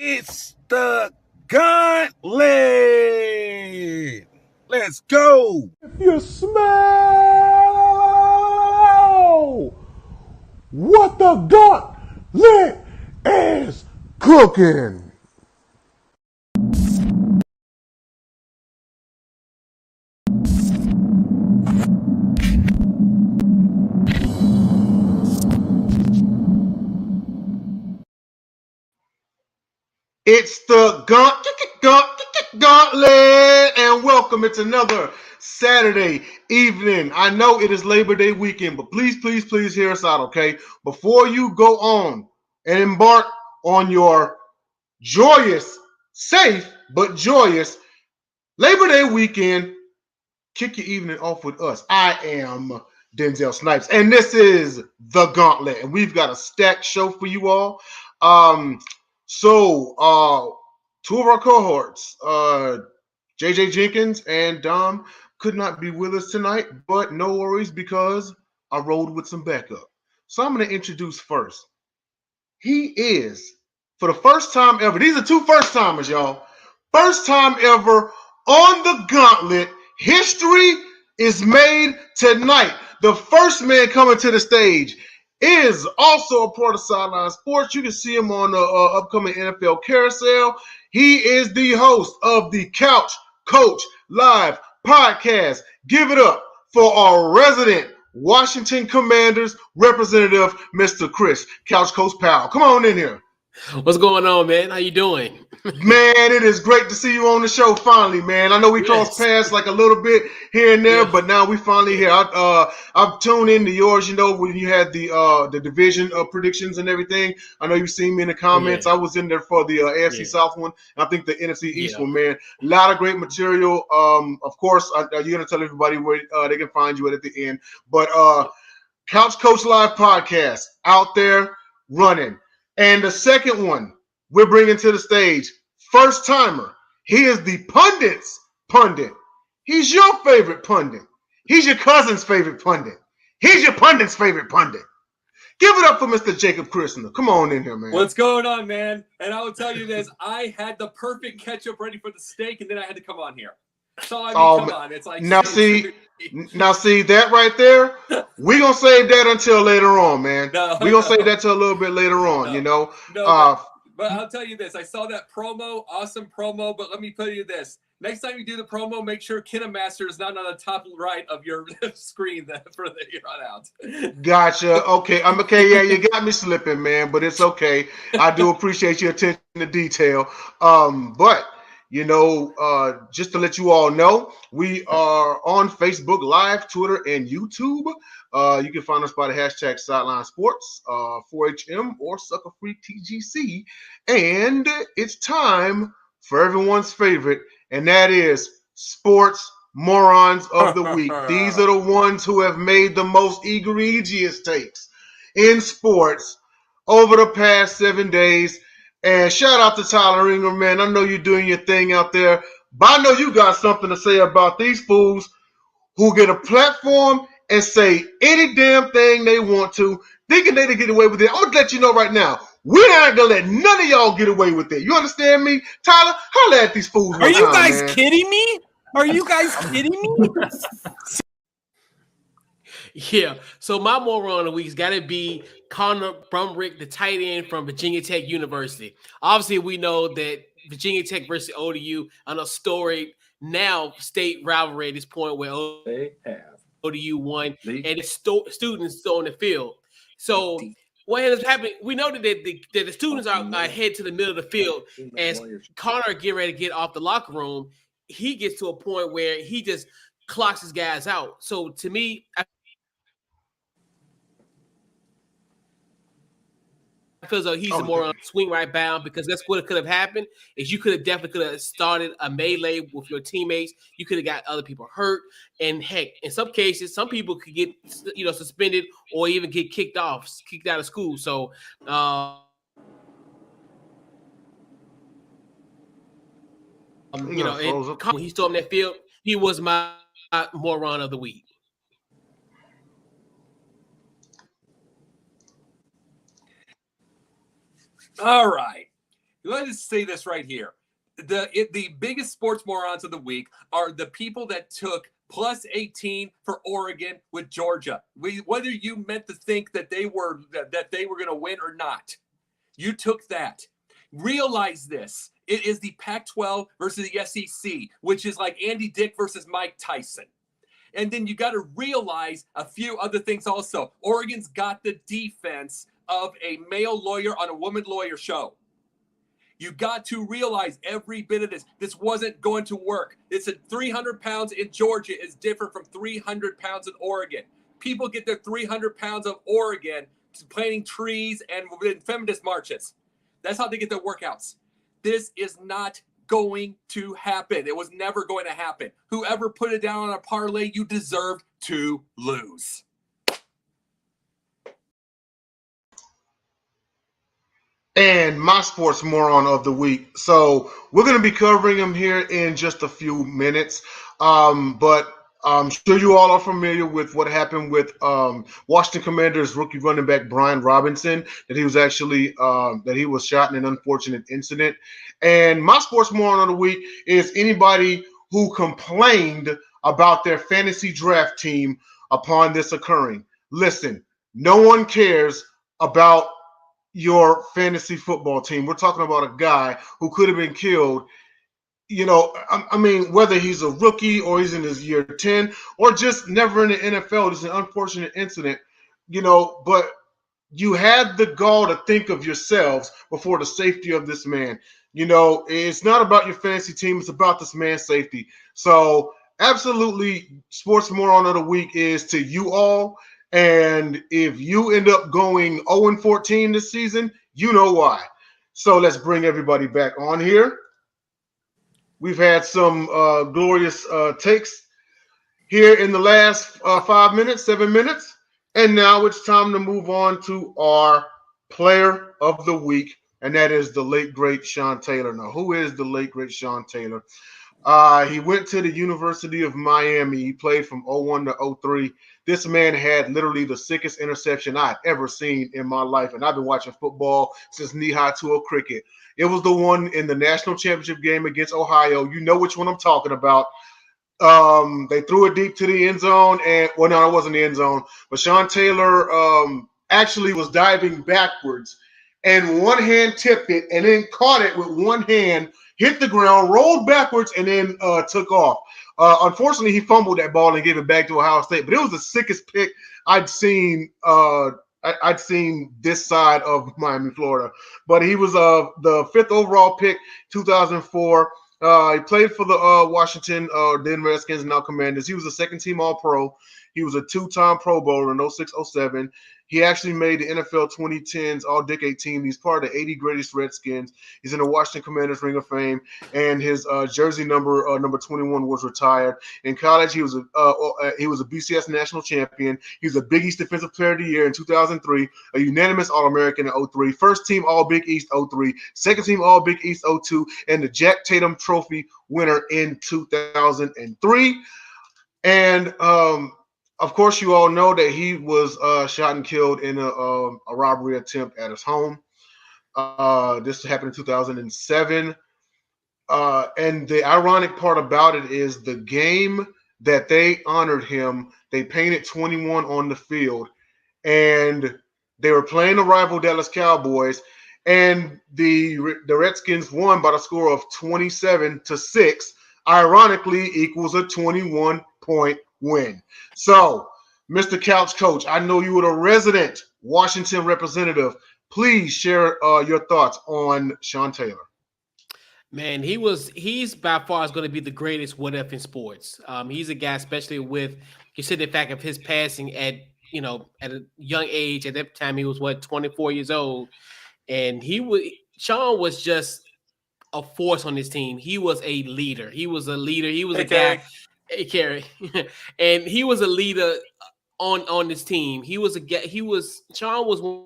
It's the gauntlet. Let's go. If you smell what the gauntlet is cooking. It's the gauntlet, and welcome. It's another Saturday evening. I know it is Labor Day weekend, but please hear us out, okay? Before you go on and embark on your joyous, safe, but joyous Labor Day weekend, kick your evening off with us. I am Denzel Snipes, and this is The Gauntlet, and we've got a stacked show for you all. Two of our cohorts, JJ Jenkins and Dom, could not be with us tonight, but no worries because I rolled with some backup. So I'm going to introduce first. He is, for the first time ever, these are two first timers, y'all. First time ever on the Gauntlet. History is made tonight. The first man coming to the stage is also a part of Sideline Sports. You can see him on the upcoming NFL Carousel. He is the host of the Couch Coach Live podcast. Give it up for our resident Washington Commanders representative, Mr. Chris Couch Coach Powell. Come on in here. What's going on, man? How you doing? Man, it is great to see you on the show finally, man. I know we crossed paths like a little bit here and there, but now we finally here. I've tuned into yours, when you had the division predictions and everything. I know you've seen me in the comments. I was in there for the AFC South one, and I think the NFC East one, man. A lot of great material. Of course, you're going to tell everybody where they can find you at the end. But Couch Coach Live podcast out there running. And the second one we're bringing to the stage, first timer. He is the pundit's pundit. He's your favorite pundit. He's your cousin's favorite pundit. He's your pundit's favorite pundit. Give it up for Mr. Jacob Christner. Come on in here, man. What's going on, man? And I will tell you this, I had the perfect ketchup ready for the steak, and then I had to come on here. So, come on. It's like... Now see that right there? We're going to save that until later on, man. We're going to save that till a little bit later on, But I'll tell you this. I saw that promo, awesome promo, but let me tell you this. Next time you do the promo, make sure Kinemaster is not on the top right of your screen for the here on out. Gotcha. Okay. I'm okay. Yeah, you got me slipping, man, but it's okay. I do appreciate your attention to detail. But just to let you all know, we are on Facebook Live, Twitter, and YouTube. You can find us by the hashtag Sideline Sports, 4HM, or Sucker Freak TGC. And it's time for everyone's favorite, and that is Sports Morons of the Week. These are the ones who have made the most egregious takes in sports over the past 7 days. And shout out to Tyler Ingram, man. I know you're doing your thing out there, but I know you got something to say about these fools who get a platform and say any damn thing they want to, thinking they can get away with it. I'm going to let you know right now, we're not going to let none of y'all get away with it. You understand me? Tyler, holla at these fools. Are you guys kidding me? Are you guys kidding me? Yeah. So my moron of the week's got to be Connor Brumrick, the tight end from Virginia Tech University. Obviously, we know that Virginia Tech versus ODU on a storied now state rivalry at this point where ODU won and its students still on the field. So what has happened? We know that the students are head to the middle of the field as Connor getting ready to get off the locker room. He gets to a point where he just clocks his guys out. So to me, I feel as though he's more on swing right bound because that's what could have happened. Is you could have definitely started a melee with your teammates. You could have got other people hurt, and heck, in some cases, some people could get suspended or even get kicked out of school. So, when he stormed that field, he was my moron of the week. All right. Let us say this right here. The biggest sports morons of the week are the people that took plus 18 for Oregon with Georgia. Whether you meant to think that they were going to win or not, you took that. Realize this. It is the Pac-12 versus the SEC, which is like Andy Dick versus Mike Tyson. And then you got to realize a few other things also. Oregon's got the defense of a male lawyer on a woman lawyer show. You got to realize every bit of this. This wasn't going to work. It's 300 pounds in Georgia is different from 300 pounds in Oregon. People get their 300 pounds of Oregon planting trees and feminist marches. That's how they get their workouts. This is not going to happen. It was never going to happen. Whoever put it down on a parlay, you deserved to lose. And my sports moron of the week. So we're going to be covering him here in just a few minutes. But I'm sure you all are familiar with what happened with Washington Commanders rookie running back Brian Robinson, that he was actually that he was shot in an unfortunate incident. And my sports moron of the week is anybody who complained about their fantasy draft team upon this occurring. Listen, no one cares about your fantasy football team. We're talking about a guy who could have been killed. You know, I mean, whether he's a rookie or he's in his year 10 or just never in the NFL, it's an unfortunate incident, you know, but you had the gall to think of yourselves before the safety of this man. You know, it's not about your fantasy team. It's about this man's safety. So absolutely, sports moron of the week is to you all. And if you end up going 0-14 this season, you know why. So let's bring everybody back on here. We've had some glorious takes here in the last 7 minutes. And now it's time to move on to our player of the week, and that is the late, great Sean Taylor. Now, who is the late, great Sean Taylor? He went to the University of Miami. He played from 01 to 03. This man had literally the sickest interception I've ever seen in my life, and I've been watching football since knee-high to a cricket. It was the one in the national championship game against Ohio. You know which one I'm talking about. They threw it deep to the end zone, and well, no, it wasn't the end zone. But Sean Taylor actually was diving backwards, and one hand tipped it, and then caught it with one hand, hit the ground, rolled backwards, and then took off. Unfortunately, he fumbled that ball and gave it back to Ohio State. But it was the sickest pick I'd seen. I'd seen this side of Miami, Florida. But he was the 5th overall pick, 2004. He played for the Washington Denver Redskins, now Commanders. He was a second-team All-Pro. He was a 2-time Pro Bowler in 06-07. He actually made the NFL 2010s All-Decade Team. He's part of the 80 Greatest Redskins. He's in the Washington Commanders Ring of Fame, and his jersey number 21 was retired. In college, he was a BCS national champion. He was a Big East Defensive Player of the Year in 2003, a unanimous All-American in 03, first-team All-Big East 03, second-team All-Big East 02, and the Jack Tatum Trophy winner in 2003. And of course, you all know that he was shot and killed in a robbery attempt at his home. This happened in 2007. And the ironic part about it is the game that they honored him, they painted 21 on the field, and they were playing the rival Dallas Cowboys, and the Redskins won by the score of 27-6. Ironically, equals a 21-point win. So, Mr. Couch Coach, I know you were a resident Washington representative. Please share your thoughts on Sean Taylor. Man, he's by far is going to be the greatest what if in sports. He's a guy, especially with considering the fact of his passing at a young age. At that time, he was 24 years old, and Sean was just a force on his team. He was a leader. He was a guy. Hey, Kerry. And he was a leader on this team. Sean was one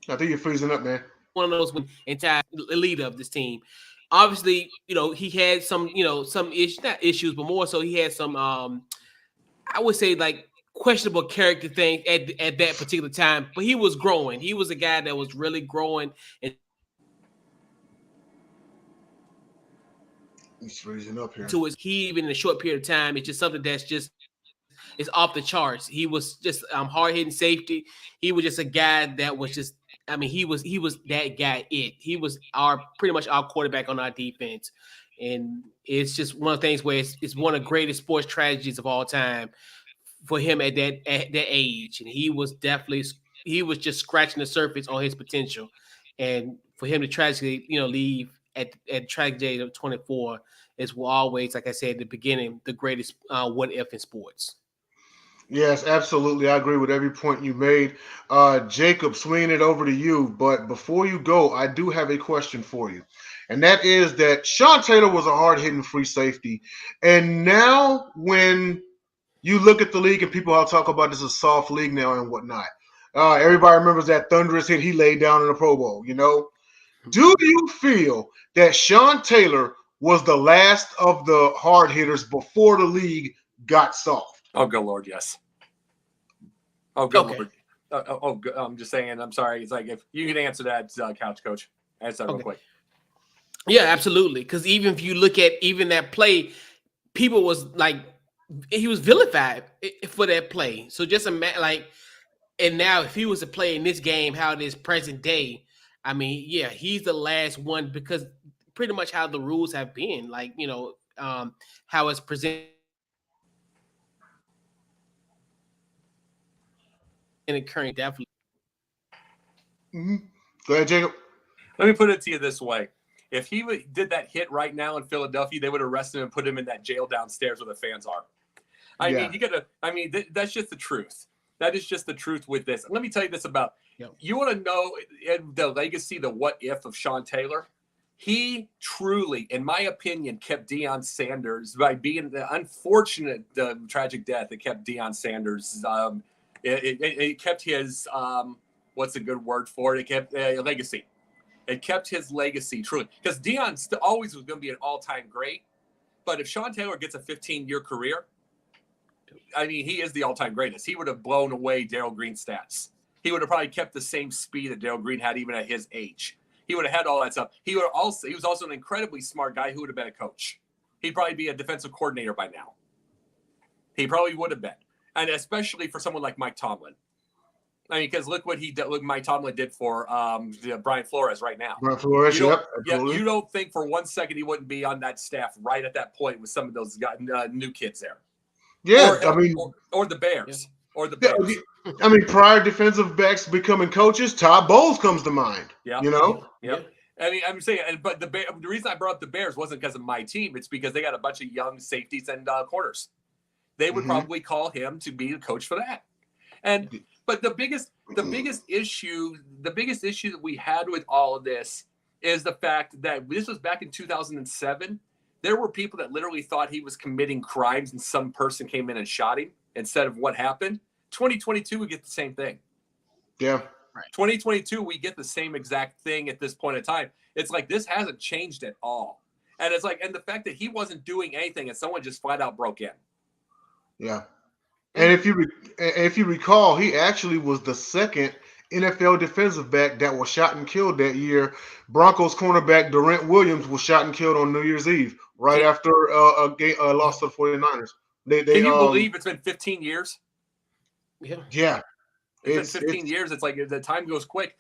I think you're freezing up, man. of those entire leader of this team. Obviously, he had some, some issues, not issues, but more so he had some, I would say like questionable character thing at that particular time, but he was growing. He was a guy that was really growing. And he's freezing up here. to his, he even in a short period of time, it's just something that's just it's off the charts. He was just hard hitting safety. He was just a guy that was just. I mean, he was that guy. He was pretty much our quarterback on our defense, and it's just one of the things where it's one of the greatest sports tragedies of all time for him at that age, and he was just scratching the surface on his potential, and for him to tragically leave at the tragic age of 24 is always, like I said at the beginning, the greatest what if in sports. Yes, absolutely. I agree with every point you made. Jacob, swinging it over to you. But before you go, I do have a question for you. And that is that Sean Taylor was a hard-hitting free safety. And now when you look at the league and people all talk about this is a soft league now and whatnot, everybody remembers that thunderous hit he laid down in the Pro Bowl, Do you feel that Sean Taylor was the last of the hard hitters before the league got soft? Oh, good Lord, yes. Oh, good Okay. Lord. I'm just saying, I'm sorry. It's like, if you can answer that, Couch Coach. Answer that real quick. Yeah, absolutely. Because even if you look at even that play, people was like, he was vilified for that play. So just imagine, and now if he was to play in this game, how it is present day, I mean, yeah, he's the last one because pretty much how the rules have been, how it's presented. And occurring definitely. Mm-hmm. Go ahead, Jacob. Let me put it to you this way. If he did that hit right now in Philadelphia, they would arrest him and put him in that jail downstairs where the fans are. That's just the truth. That is just the truth with this. And let me tell you this about, you want to know the legacy, the what if of Sean Taylor? He truly, in my opinion, kept Deion Sanders by being the unfortunate, tragic death that kept Deion Sanders. It kept his, what's a good word for it? It kept legacy. It kept his legacy, truly. Because Deion always was going to be an all-time great. But if Sean Taylor gets a 15-year career, I mean, he is the all-time greatest. He would have blown away Darrell Green's stats. He would have probably kept the same speed that Darrell Green had even at his age. He would have had all that stuff. He was also an incredibly smart guy who would have been a coach. He'd probably be a defensive coordinator by now. He probably would have been. And especially for someone like Mike Tomlin. I mean, because look what Mike Tomlin did for Brian Flores right now. Brian Flores, you don't think for 1 second he wouldn't be on that staff right at that point with some of those new kids there. Yeah, or the Bears. Or the Bears. I mean, prior defensive backs becoming coaches, Todd Bowles comes to mind. Yeah. Yeah. I mean, I'm saying, but the reason I brought up the Bears wasn't because of my team. It's because they got a bunch of young safeties and corners. They would probably call him to be the coach for that. But the biggest issue that we had with all of this is the fact that this was back in 2007. There were people that literally thought he was committing crimes and some person came in and shot him instead of what happened. 2022, we get the same thing. Yeah. Right. 2022, we get the same exact thing at this point in time. It's like this hasn't changed at all. And it's like, and the fact that he wasn't doing anything and someone just flat out broke in. Yeah. And if you recall, he actually was the second NFL defensive back that was shot and killed that year. Broncos cornerback Durant Williams was shot and killed on New Year's Eve right after a loss to the 49ers. Can you believe it's been 15 years? Yeah. It's been 15 years. It's like the time goes quick.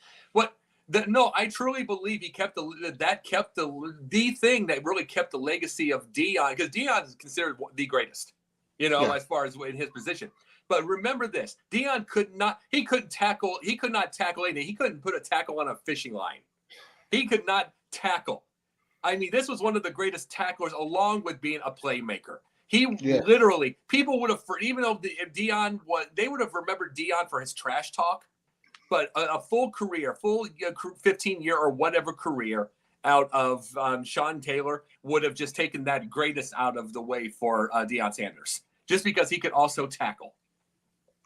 No, I truly believe he kept the thing that really kept the legacy of Deion, because Deion is considered the greatest, as far as in his position. But remember this: Deion couldn't tackle anything. He couldn't put a tackle on a fishing line. He could not tackle. I mean, this was one of the greatest tacklers, along with being a playmaker. He literally, people would have, even though Deion was, they would have remembered Deion for his trash talk, but a full career, 15-year or whatever career out of Sean Taylor would have just taken that greatest out of the way for Deion Sanders, just because he could also tackle.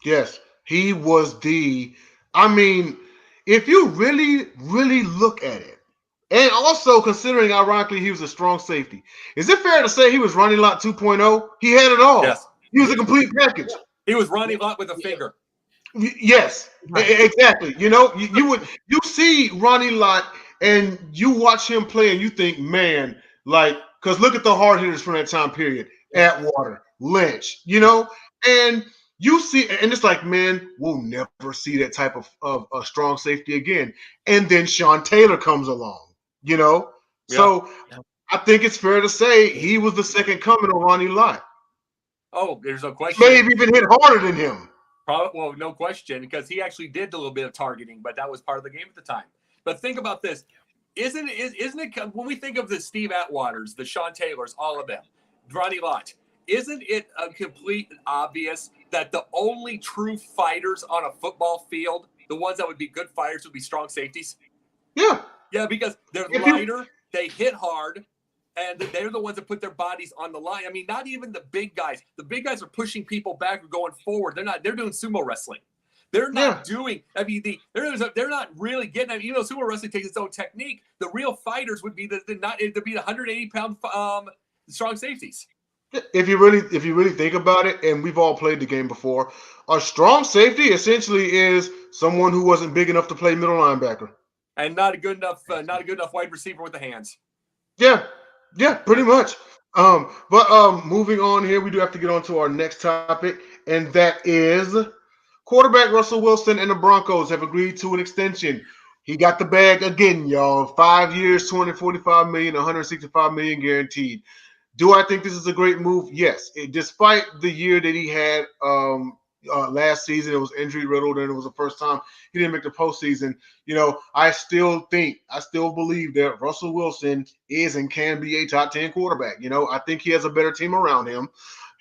Yes, he was if you really, really look at it, and also considering, ironically, he was a strong safety. Is it fair to say he was running lot 2.0? He had it all. Yes. He was a complete package. He was Ronnie Lott with a finger. Yes, exactly. You see Ronnie Lott and you watch him play and you think, man, like, because look at the hard hitters from that time period. Atwater, Lynch, and you see, and it's like, man, we'll never see that type of a strong safety again. And then Sean Taylor comes along, So I think it's fair to say he was the second coming of Ronnie Lott. Oh, there's no He question. may have even hit harder than him. Well, no question, because he actually did a little bit of targeting, but that was part of the game at the time. But think about this. Isn't it when we think of the Steve Atwaters, the Sean Taylors, all of them, Ronnie Lott, isn't it a complete obvious that the only true fighters on a football field, the ones that would be good fighters, would be strong safeties? Yeah. Yeah, because they're lighter, they hit hard, and they're the ones that put their bodies on the line. I mean, not even the big guys. The big guys are pushing people back or going forward. They're doing sumo wrestling. They're not doing. I mean, they're not really getting. I mean, sumo wrestling takes its own technique. The real fighters would be the 180-pound strong safeties. If you really think about it, and we've all played the game before, a strong safety essentially is someone who wasn't big enough to play middle linebacker and not a good enough wide receiver with the hands. Yeah, pretty much. But moving on here, we do have to get on to our next topic, and that is quarterback Russell Wilson and the Broncos have agreed to an extension. He got the bag again, y'all. 5 years, $245 million, $165 million guaranteed. Do I think this is a great move? Yes. Despite the year that he had last season, it was injury riddled, and it was the first time he didn't make the postseason. I still believe that Russell Wilson is and can be a top 10 quarterback. I think he has a better team around him.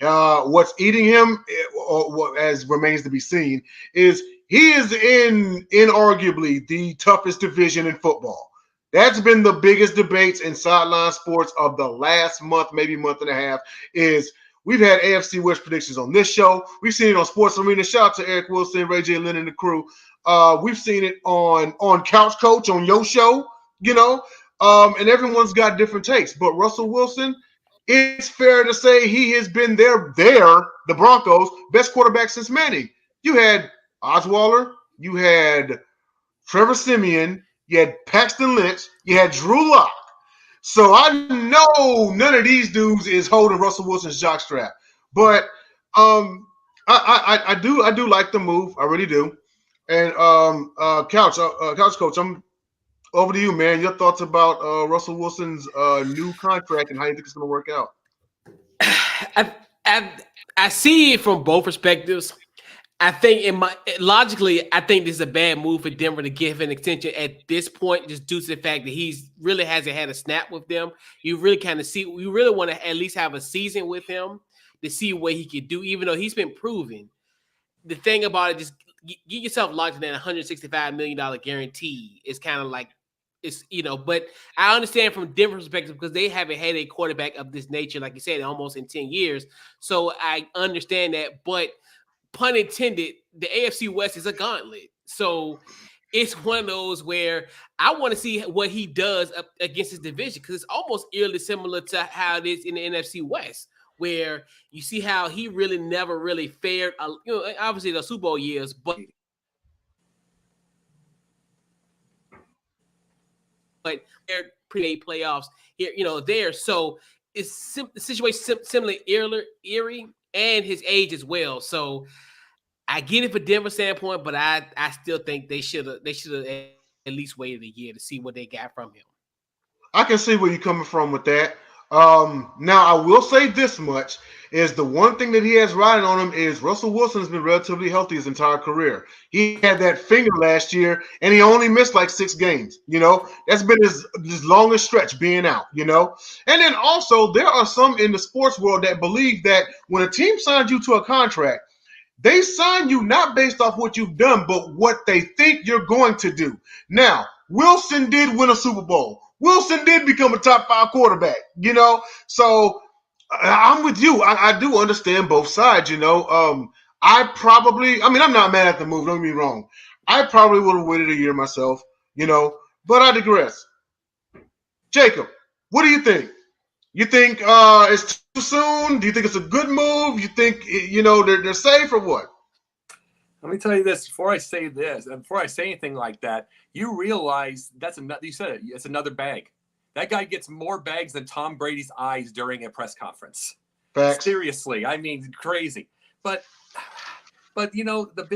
What's eating him, as remains to be seen, is he is in inarguably the toughest division in football. That's been the biggest debates in sideline sports of the last month, maybe month and a half, is we've had AFC West predictions on this show. We've seen it on Sports Arena. Shout out to Eric Wilson, Ray J. Lynn, and the crew. We've seen it on Couch Coach on your show, and everyone's got different takes. But Russell Wilson, it's fair to say he has been the Broncos' best quarterback since Manning. You had Osweiler, you had Trevor Siemian, you had Paxton Lynch, you had Drew Lock. So I know none of these dudes is holding Russell Wilson's jockstrap. But I do like the move. I really do. And Couch Coach, I'm over to you, man. Your thoughts about Russell Wilson's new contract and how you think it's going to work out? I see it from both perspectives. I think logically, I think this is a bad move for Denver to give an extension at this point, just due to the fact that he's really hasn't had a snap with them. You really kind of see, we really want to at least have a season with him to see what he could do, even though he's been proven. The thing about it, just get yourself locked in that $165 million guarantee is kind of like, but I understand from Denver's perspective because they haven't had a quarterback of this nature, like you said, almost in 10 years. So I understand that, but pun intended, the AFC West is a gauntlet. So it's one of those where I want to see what he does up against his division, because it's almost eerily similar to how it is in the NFC West, where you see how he really never really fared. Obviously the Super Bowl years, but they're pre playoffs here, there. So it's the situation similarly eerie, and his age as well. So I get it for Denver standpoint, but I still think they should have at least waited a year to see what they got from him. I can see where you're coming from with that. Now I will say this much is the one thing that he has riding on him is Russell Wilson has been relatively healthy his entire career. He had that finger last year and he only missed like 6 games. That's been his longest stretch being out, And then also there are some in the sports world that believe that when a team signs you to a contract, they sign you not based off what you've done, but what they think you're going to do. Now, Wilson did win a Super Bowl. Wilson did become a top 5 quarterback, So I'm with you. I do understand both sides, I'm not mad at the move. Don't get me wrong. I probably would have waited a year myself, but I digress. Jacob, what do you think? You think it's too soon? Do you think it's a good move? You think they're safe or what? Let me tell you this before I say this, and before I say anything like that, you realize that's another. You said it. It's another bag. That guy gets more bags than Tom Brady's eyes during a press conference. Facts. Seriously, I mean, crazy. But the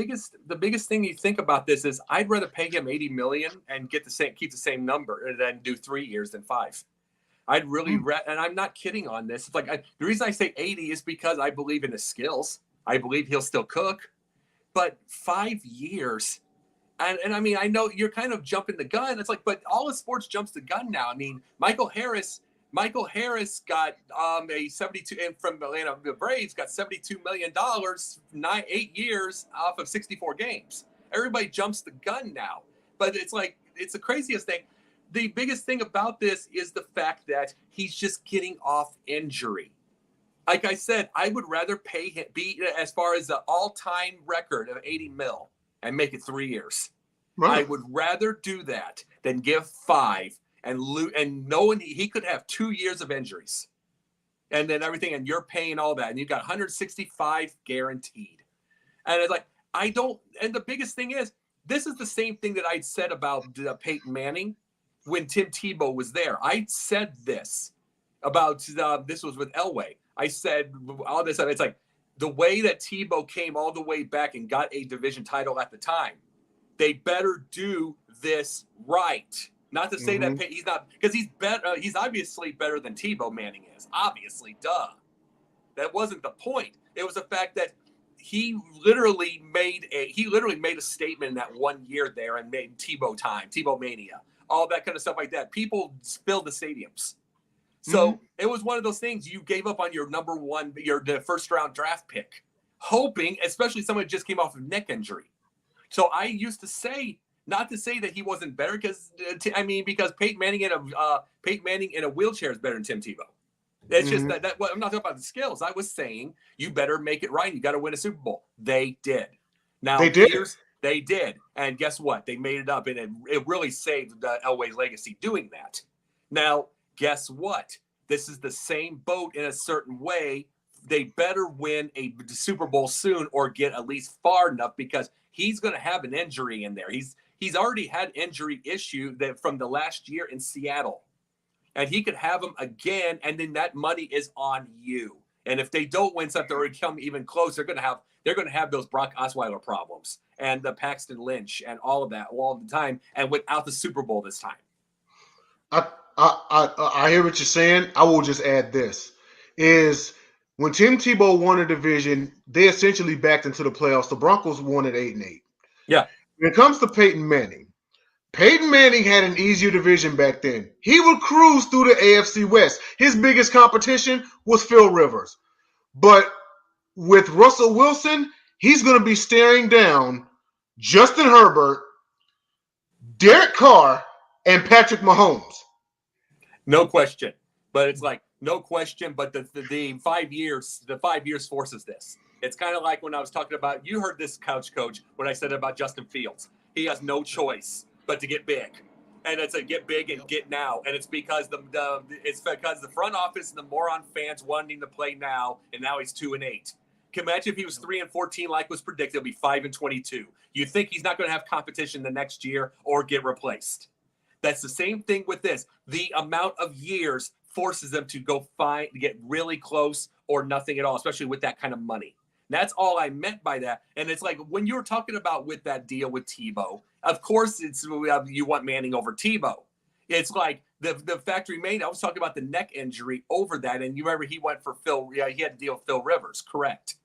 biggest thing you think about this is I'd rather pay him $80 million and keep the same number than do 3 years than 5. I'd really and I'm not kidding on this. It's like the reason I say 80 is because I believe in his skills. I believe he'll still cook. But 5 years, and I mean, I know you're kind of jumping the gun. It's like, but all of sports jumps the gun now. I mean, Michael Harris got a 72 and from Atlanta, the Braves got $72 million, 8 years off of 64 games. Everybody jumps the gun now, but it's like it's the craziest thing. The biggest thing about this is the fact that he's just getting off injury. Like I said, I would rather pay him be as far as the all-time record of 80 mil and make it 3 years. Right. I would rather do that than give 5 and knowing he could have 2 years of injuries and then everything, and you're paying all that, and you got 165 guaranteed. And it's like, and the biggest thing is, this is the same thing that I'd said about Peyton Manning when Tim Tebow was there. I said this about, this was with Elway. I said all this stuff. It's like the way that Tebow came all the way back and got a division title at the time. They better do this right. Not to say that he's not, because he's better. He's obviously better than Tebow Manning is. Obviously, duh. That wasn't the point. It was the fact that he literally made a statement in that 1 year there and made Tebow mania, all that kind of stuff like that. People filled the stadiums. So it was one of those things you gave up on your number one, the first round draft pick, hoping, especially someone who just came off of neck injury. So I used to say, not to say that he wasn't better, because Peyton Manning in a wheelchair is better than Tim Tebow. It's just that I'm not talking about the skills. I was saying you better make it right. And you got to win a Super Bowl. They did. Now they did, and guess what? They made it up, and it really saved Elway's legacy doing that. Now, guess what? This is the same boat in a certain way. They better win a Super Bowl soon or get at least far enough, because he's going to have an injury in there. He's already had injury issue from the last year in Seattle, and he could have them again. And then that money is on you. And if they don't win something or come even close, they're going to have those Brock Osweiler problems and the Paxton Lynch and all of that all the time, and without the Super Bowl this time. I hear what you're saying. I will just add this: is when Tim Tebow won a division, they essentially backed into the playoffs. The Broncos won at 8-8. Yeah. When it comes to Peyton Manning had an easier division back then. He would cruise through the AFC West. His biggest competition was Phil Rivers. But with Russell Wilson, he's going to be staring down Justin Herbert, Derek Carr, and Patrick Mahomes. No question. But it's like, no question, but the 5 years forces this. It's kind of like when I was talking about, you heard this couch coach when I said about Justin Fields. He has no choice but to get big. And it's a get big and get now. And it's because the front office and the moron fans wanting to play now, and now he's 2-8. Can you imagine if he was 3-14 like was predicted, it'll be 5-22. You think he's not going to have competition the next year or get replaced? That's the same thing with this. The amount of years forces them to get really close or nothing at all, especially with that kind of money. That's all I meant by that. And it's like when you were talking about with that deal with Tebow, of course you want Manning over Tebow. It's like the factory made. I was talking about the neck injury over that, and you remember he went for Phil. Yeah, he had to deal with Phil Rivers, correct?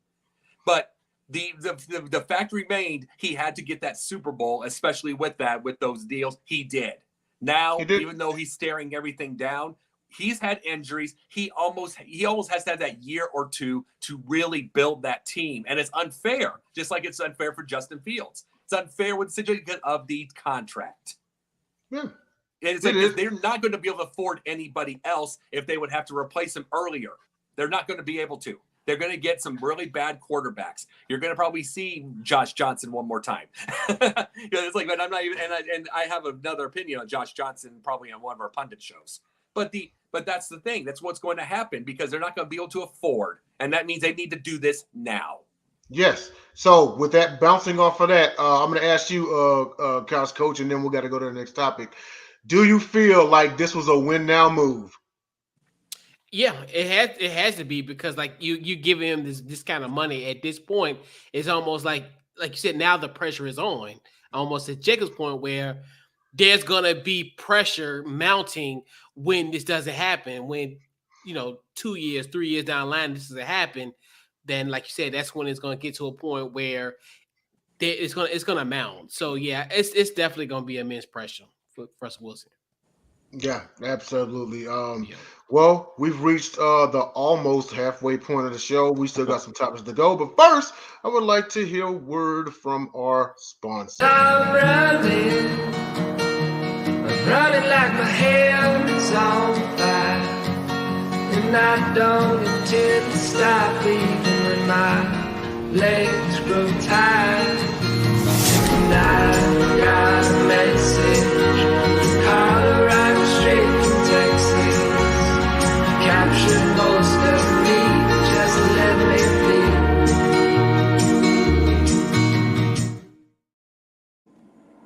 But the factory made, he had to get that Super Bowl, especially with those deals. He did. Now, even though he's staring everything down, he's had injuries. He almost has to have that year or two to really build that team. And it's unfair, just like it's unfair for Justin Fields. It's unfair with the situation because of the contract. Yeah. And it's they're not going to be able to afford anybody else if they would have to replace him earlier. They're not going to be able to. They're going to get some really bad quarterbacks. You're going to probably see Josh Johnson one more time. It's like, but I'm not even, and I have another opinion on Josh Johnson probably on one of our pundit shows. But that's the thing. That's what's going to happen because they're not going to be able to afford, and that means they need to do this now. Yes. So with that, bouncing off of that, I'm going to ask you, Couch Coach, and then we got to go to the next topic. Do you feel like this was a win now move? Yeah, it has to be because like you give him this kind of money at this point, it's almost like you said, now the pressure is on. Almost at Jacob's point where there's gonna be pressure mounting when this doesn't happen. When 2 years, 3 years down the line, this doesn't happen, then like you said, that's when it's gonna get to a point where it's gonna mount. So yeah, it's definitely gonna be immense pressure for Russell Wilson. Yeah, absolutely. Well, we've reached the almost halfway point of the show. We still got some topics to go, but first, I would like to hear a word from our sponsor. I'm running like my hands on fire, and I don't intend to stop even when my legs grow tired. And I got a message, Colorado straight from Texas, captured most of me, just let me be.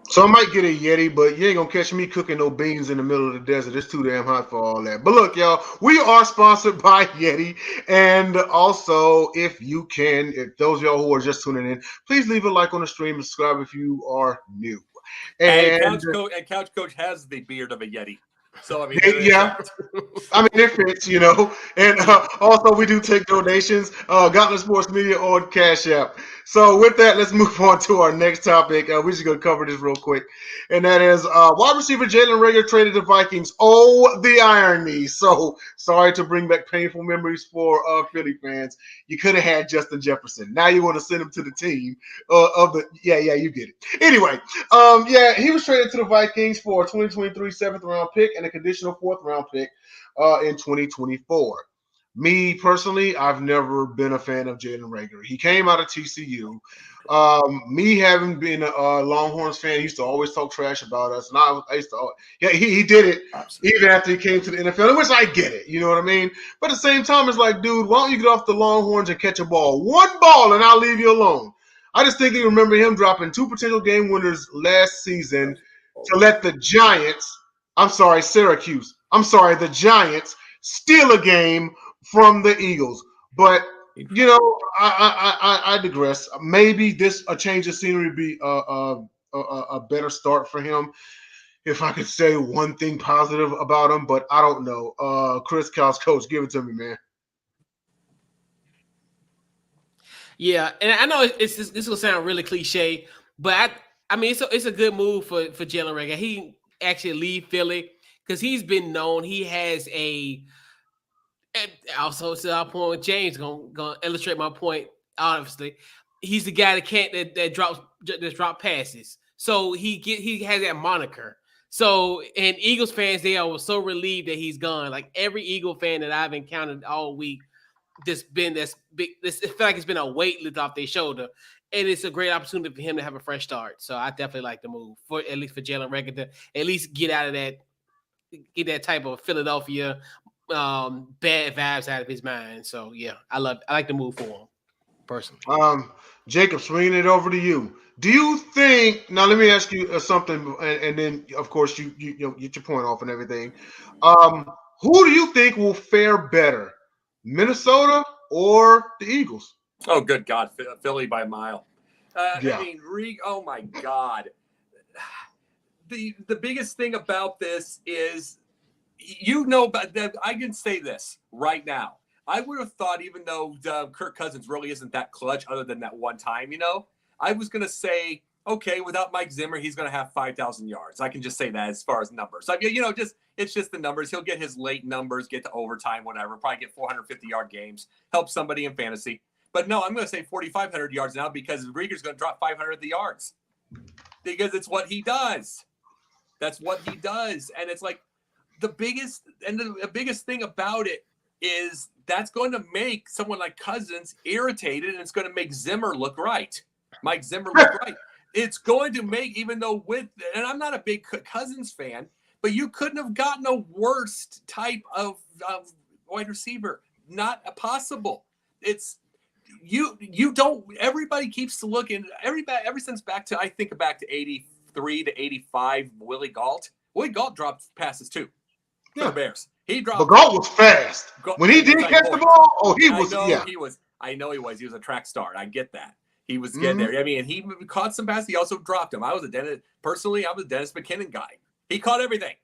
So I might get a Yeti, but you ain't gonna catch me cooking no beans in the middle of the desert. It's too damn hot for all that. But look, y'all, we are sponsored by Yeti. And also, if those of y'all who are just tuning in, please leave a like on the stream and subscribe if you are new. And Couch Coach has the beard of a Yeti. So I mean, yeah, I mean it fits, And also, we do take donations. Gauntlet Sports Media on Cash App. So with that, let's move on to our next topic. We're just gonna cover this real quick, and that is wide receiver Jalen Reagor traded to Vikings. Oh, the irony! So sorry to bring back painful memories for Philly fans. You could have had Justin Jefferson. Now you want to send him to the team you get it. Anyway, he was traded to the Vikings for a 2023 7th round pick and a conditional 4th round pick in 2024. Me personally, I've never been a fan of Jalen Reagor. He came out of TCU. Me having been a Longhorns fan, he used to always talk trash about us, and I used to. He did it even after he came to the NFL, which I get it. You know what I mean? But at the same time, it's like, dude, why don't you get off the Longhorns and catch a ball, one ball, and I'll leave you alone. I just think you remember him dropping 2 potential game winners last season to let the Giants steal a game from the Eagles. But I digress. Maybe a change of scenery would be a better start for him, if I could say one thing positive about him. But I don't know. Chris, Couch Coach, give it to me, man. Yeah, and I know this will sound really cliche, but I mean it's a good move for Jalen Reagor. He actually leave Philly because he's been known. He has and also to our point with James, gonna illustrate my point. Obviously, he's the guy that drops passes. So he has that moniker. So and Eagles fans, they are so relieved that he's gone. Like every Eagle fan that I've encountered all week, it feel like it's been a weight lift off their shoulder, and it's a great opportunity for him to have a fresh start. So I definitely like the move at least for Jalen Reagor to at least get that type of Philadelphia bad vibes out of his mind. So yeah, I like the move for him personally. Jacob, swinging it over to you. Do you think? Now, let me ask you something, and then of course you get your point off and everything. Who do you think will fare better, Minnesota or the Eagles? Oh, good God, Philly by a mile. Yeah. I mean, oh my God. The biggest thing about this is, I can say this right now. I would have thought, even though Kirk Cousins really isn't that clutch other than that one time, I was going to say, okay, without Mike Zimmer, he's going to have 5,000 yards. I can just say that as far as numbers. I mean, it's just the numbers. He'll get his late numbers, get to overtime, whatever, probably get 450-yard games, help somebody in fantasy. But no, I'm going to say 4,500 yards now because Reagor's going to drop 500 of the yards because it's what he does. That's what he does. And it's like the biggest thing about it is that's going to make someone like Cousins irritated, and it's going to make Zimmer look right. Mike Zimmer look right. It's going to make, even though and I'm not a big Cousins fan, but you couldn't have gotten a worse type of wide receiver. Not possible. It's you don't. Everybody keeps looking. Ever since back to 83 to 85, Willie Gault dropped passes too for the Bears. He dropped. But Gault was fast. When he did catch the ball, he was. I know he was. He was a track star. I get that. He was getting there. I mean, he caught some passes. He also dropped them. I was a Dennis McKinnon guy. He caught everything.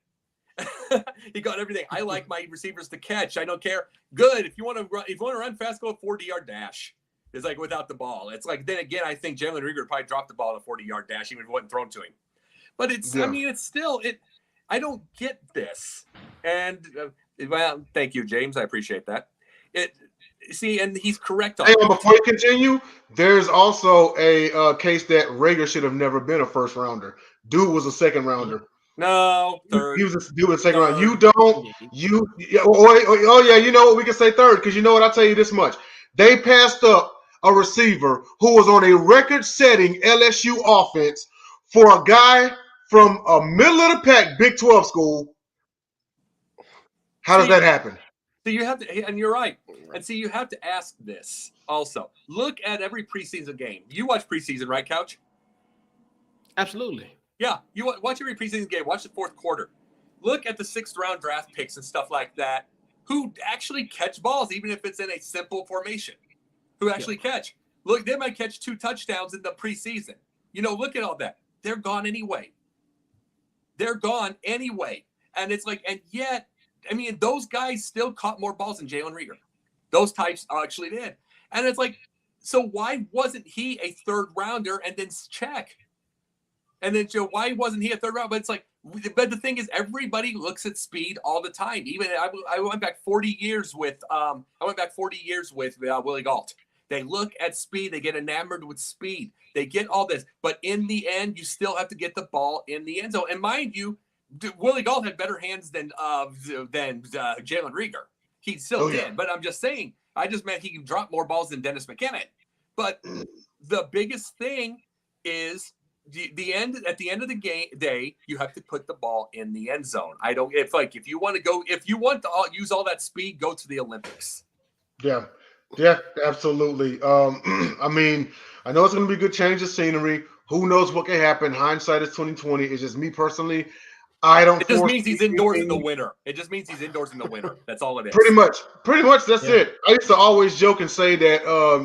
He got everything. I like my receivers to catch. I don't care. Good. If you want to run fast, go a 40-yard dash. It's like without the ball. It's like, then again, I think Jalen Reagor probably dropped the ball on a 40-yard dash, even if it wasn't thrown to him. But I mean, it's still, I don't get this. And, well, thank you, James. I appreciate that. And he's correct on that. Before you continue, there's also a case that Reagor should have never been a first rounder. Dude was a second rounder. No, third. He was a dude in the second round. You don't. Oh yeah. You know what? We can say third because you know what? I'll tell you this much. They passed up a receiver who was on a record-setting LSU offense for a guy from a middle of the pack Big 12 school. How does that happen? So you have to, and you're right. And see, you have to ask this also. Look at every preseason game. You watch preseason, right, Couch? Absolutely. Yeah, you watch every preseason game. Watch the fourth quarter. Look at the 6th round draft picks and stuff like that who actually catch balls, even if it's in a simple formation. Who actually catch. Look, they might catch 2 touchdowns in the preseason. Look at all that. They're gone anyway. And it's like, and yet, I mean, those guys still caught more balls than Jalen Reagor. Those types actually did. And it's like, so why wasn't he a 3rd rounder and then check? And then, Joe, why wasn't he a 3rd round? But it's like, but the thing is, everybody looks at speed all the time. Even I went back 40 years with Willie Gault. They look at speed. They get enamored with speed. They get all this. But in the end, you still have to get the ball in the end zone. And mind you, Willie Gault had better hands than Jalen Reagor. He still did. But I'm just saying, I just meant he can drop more balls than Dennis McKinnon. But the biggest thing is at the end of the day, you have to put the ball in the end zone. If you want to use all that speed, go to the Olympics. Yeah, absolutely. I mean, I know it's going to be a good change of scenery. Who knows what can happen? Hindsight is 2020. It's just me personally. It just means he's indoors in the winter. That's all it is. Pretty much. That's it. I used to always joke and say that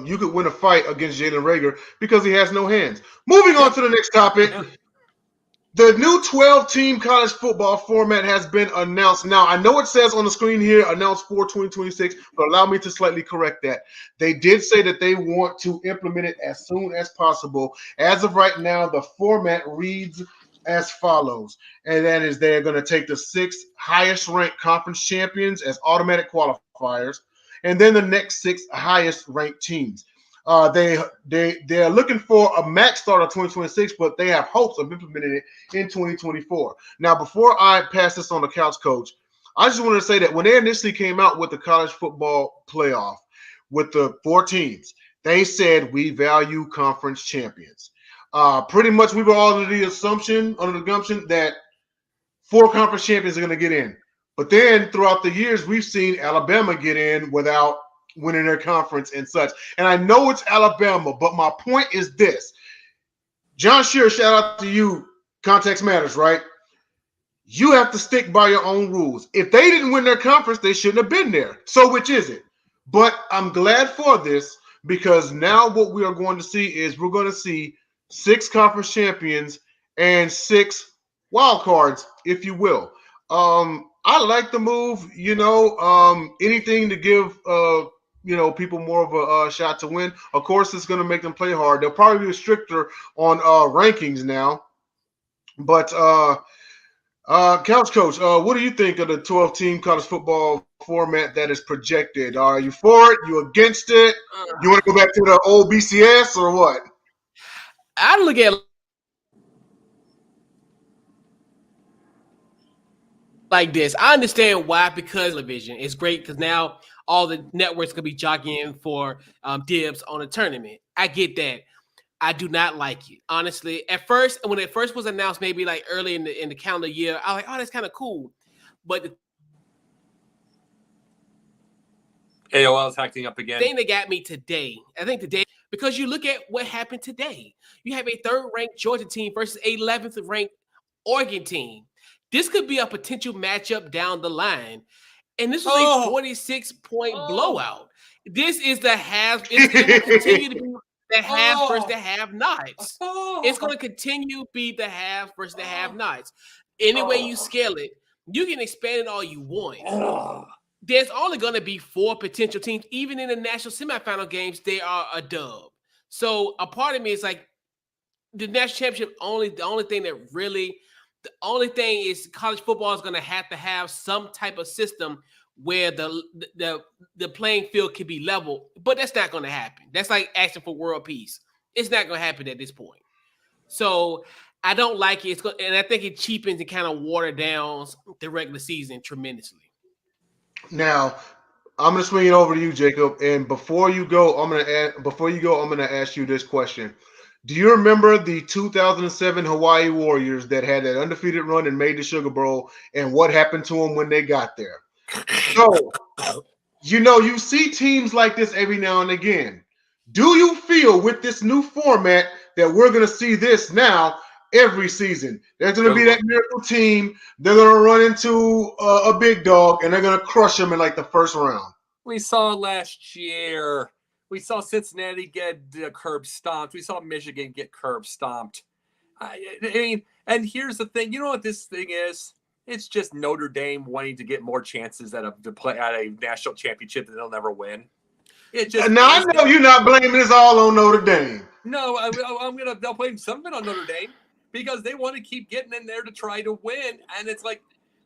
you could win a fight against Jalen Reagor because he has no hands. Moving on to the next topic. The new 12-team college football format has been announced. Now, I know it says on the screen here, announced for 2026, but allow me to slightly correct that. They did say that they want to implement it as soon as possible. As of right now, the format reads as follows, and that is they're going to take the 6 highest ranked conference champions as automatic qualifiers, and then the next 6 highest ranked teams. They're looking for a max start of 2026, but they have hopes of implementing it in 2024. Now, before I pass this on to Couch Coach, I just wanted to say that when they initially came out with the college football playoff with the 4 teams, they said we value conference champions. Pretty much we were all under the gumption that 4 conference champions are going to get in. But then throughout the years, we've seen Alabama get in without winning their conference and such. And I know it's Alabama, but my point is this. John Shearer, shout out to you. Context matters, right? You have to stick by your own rules. If they didn't win their conference, they shouldn't have been there. So which is it? But I'm glad for this because now what we are going to see is we're going to see 6 conference champions and 6 wild cards, if you will. I like the move, anything to give, people more of a shot to win. Of course, it's going to make them play hard. They'll probably be stricter on rankings now. But Couch Coach, what do you think of the 12-team college football format that is projected? Are you for it? You against it? You want to go back to the old BCS or what? I look at it like this. I understand why, because television is great because now all the networks could be jockeying for dibs on a tournament. I get that. I do not like it. Honestly, at first, when it first was announced, maybe like early in the calendar year, I was like, oh, that's kind of cool. But the AOL is acting up again. thing that got me today, I think today, because you look at what happened today. You have a 3rd-ranked Georgia team versus a 11th-ranked Oregon team. This could be a potential matchup down the line. And this was a 46-point blowout. This is the half. It will continue to be the have versus the have-nots. It's going to continue to be the have versus the have-nots. Any way you scale it, you can expand it all you want. There's only going to be 4 potential teams. Even in the national semifinal games, they are a dub. So a part of me is like, the national championship the only thing is college football is going to have some type of system where the playing field can be level, but that's not going to happen. That's like asking for world peace. It's not going to happen at this point. So I don't like it. And I think it cheapens and kind of waters down the regular season tremendously. Now, I'm gonna swing it over to you, Jacob. And before you go, I'm gonna ask you this question. Do you remember the 2007 Hawaii Warriors that had that undefeated run and made the Sugar Bowl, and what happened to them when they got there? So, you see teams like this every now and again. Do you feel with this new format that we're going to see this now every season? There's going to be that miracle team. They're going to run into a big dog, and they're going to crush them in like the first round. We saw last year. We saw Cincinnati get curb stomped. We saw Michigan get curb stomped. I mean, and here's the thing. You know what this thing is? It's just Notre Dame wanting to get more chances to play at a national championship that they'll never win. It just now I know you're not blaming this all on Notre Dame. No, I'll blame some of it on Notre Dame because they want to keep getting in there to try to win. And it's like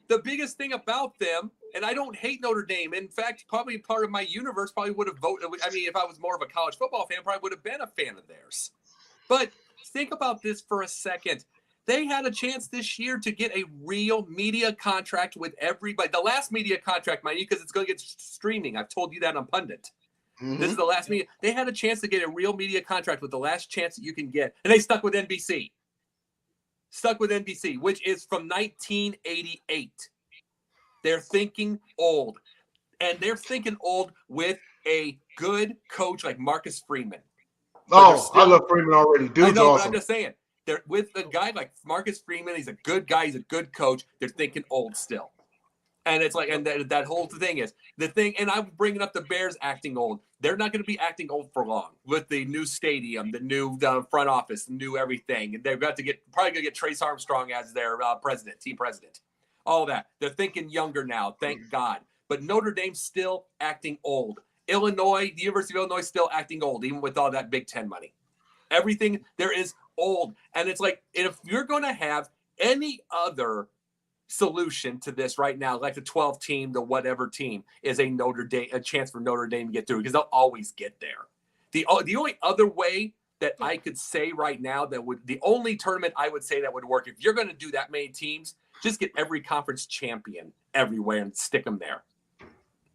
the biggest thing about them. And I don't hate Notre Dame. In fact, probably part of my universe probably would have voted. I mean, if I was more of a college football fan, probably would have been a fan of theirs. But think about this for a second. They had a chance this year to get a real media contract with everybody. The last media contract, mind you, because it's going to get streaming. I've told you that on Pundit. Mm-hmm. This is the last media. They had a chance to get a real media contract with the last chance that you can get. And they stuck with NBC. Which is from 1988. They're thinking old. And they're thinking old with a good coach like Marcus Freeman. Oh, I love Freeman already. Dude's I know, awesome. but I'm just saying. They're with a guy like Marcus Freeman. He's a good guy. He's a good coach. They're thinking old still. And it's like, and that whole thing is the thing. And I'm bringing up the Bears acting old. They're not going to be acting old for long with the new stadium, the new front office, the new everything. And they've got to probably going to get Trace Armstrong as their team president. All that. They're thinking younger now. Thank God. But Notre Dame's still acting old. Illinois, the University of Illinois, still acting old, even with all that Big Ten money. Everything there is old. And it's like, if you're going to have any other solution to this right now, like the 12 team, the whatever team, is a chance for Notre Dame to get through, because they'll always get there. The only other way that I could say right now the only tournament I would say that would work, if you're going to do that many teams, just get every conference champion everywhere and stick them there.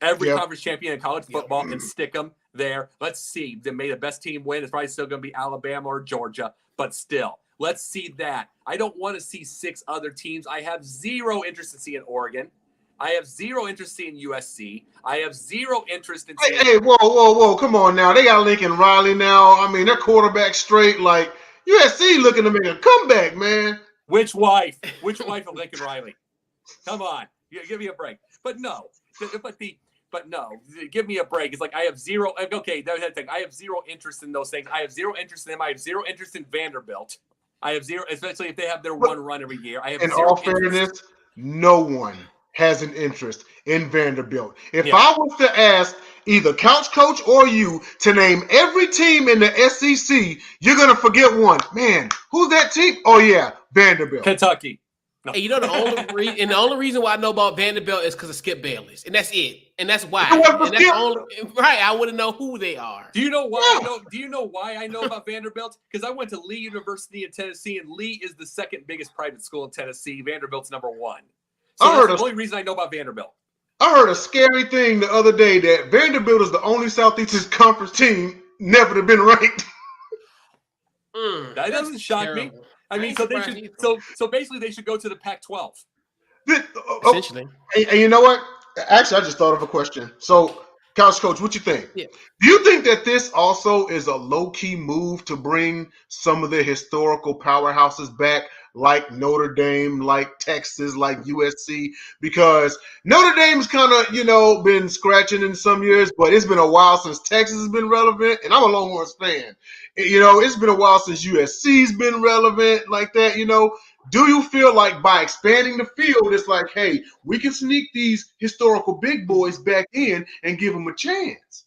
Every conference champion in college football and stick them there. Let's see. They made the best team win. It's probably still going to be Alabama or Georgia, but still, let's see that. I don't want to see 6 other teams. I have zero interest in seeing Oregon. I have zero interest in USC. I have zero interest in seeing. Hey, whoa. Come on now. They got Lincoln Riley now. I mean, their quarterback straight. Like, USC looking to make a comeback, man. Which wife of Lincoln Riley? Come on. Give me a break. But no. But no, give me a break. It's like I have zero. Okay, that's the thing. I have zero interest in those things. I have zero interest in them. I have zero interest in Vanderbilt. I have zero, especially if they have their one run every year. I have. In all fairness, no one has an interest in Vanderbilt. If I was to ask either Couch Coach or you to name every team in the SEC, you're gonna forget one. Man, who's that team? Oh yeah, Vanderbilt, Kentucky. No. And the only reason why I know about Vanderbilt is because of Skip Bayless, and that's it. And that's why. I wouldn't know who they are. Do you know why? Do you know why I know about Vanderbilt? Because I went to Lee University in Tennessee, and Lee is the second biggest private school in Tennessee. Vanderbilt's number 1. So that's the only reason I know about Vanderbilt. I heard a scary thing the other day that Vanderbilt is the only Southeastern Conference team never to have been ranked. That doesn't shock me. terrible. I mean, ain't so they surprised should. either. So basically, they should go to the Pac-12. Essentially. And you know what? Actually, I just thought of a question. So, Couch Coach, what you think? Yeah. Do you think that this also is a low-key move to bring some of the historical powerhouses back, like Notre Dame, like Texas, like USC? Because Notre Dame's kind of, been scratching in some years, but it's been a while since Texas has been relevant, and I'm a Longhorns fan. It's been a while since USC's been relevant like that, Do you feel like by expanding the field, it's like, hey, we can sneak these historical big boys back in and give them a chance?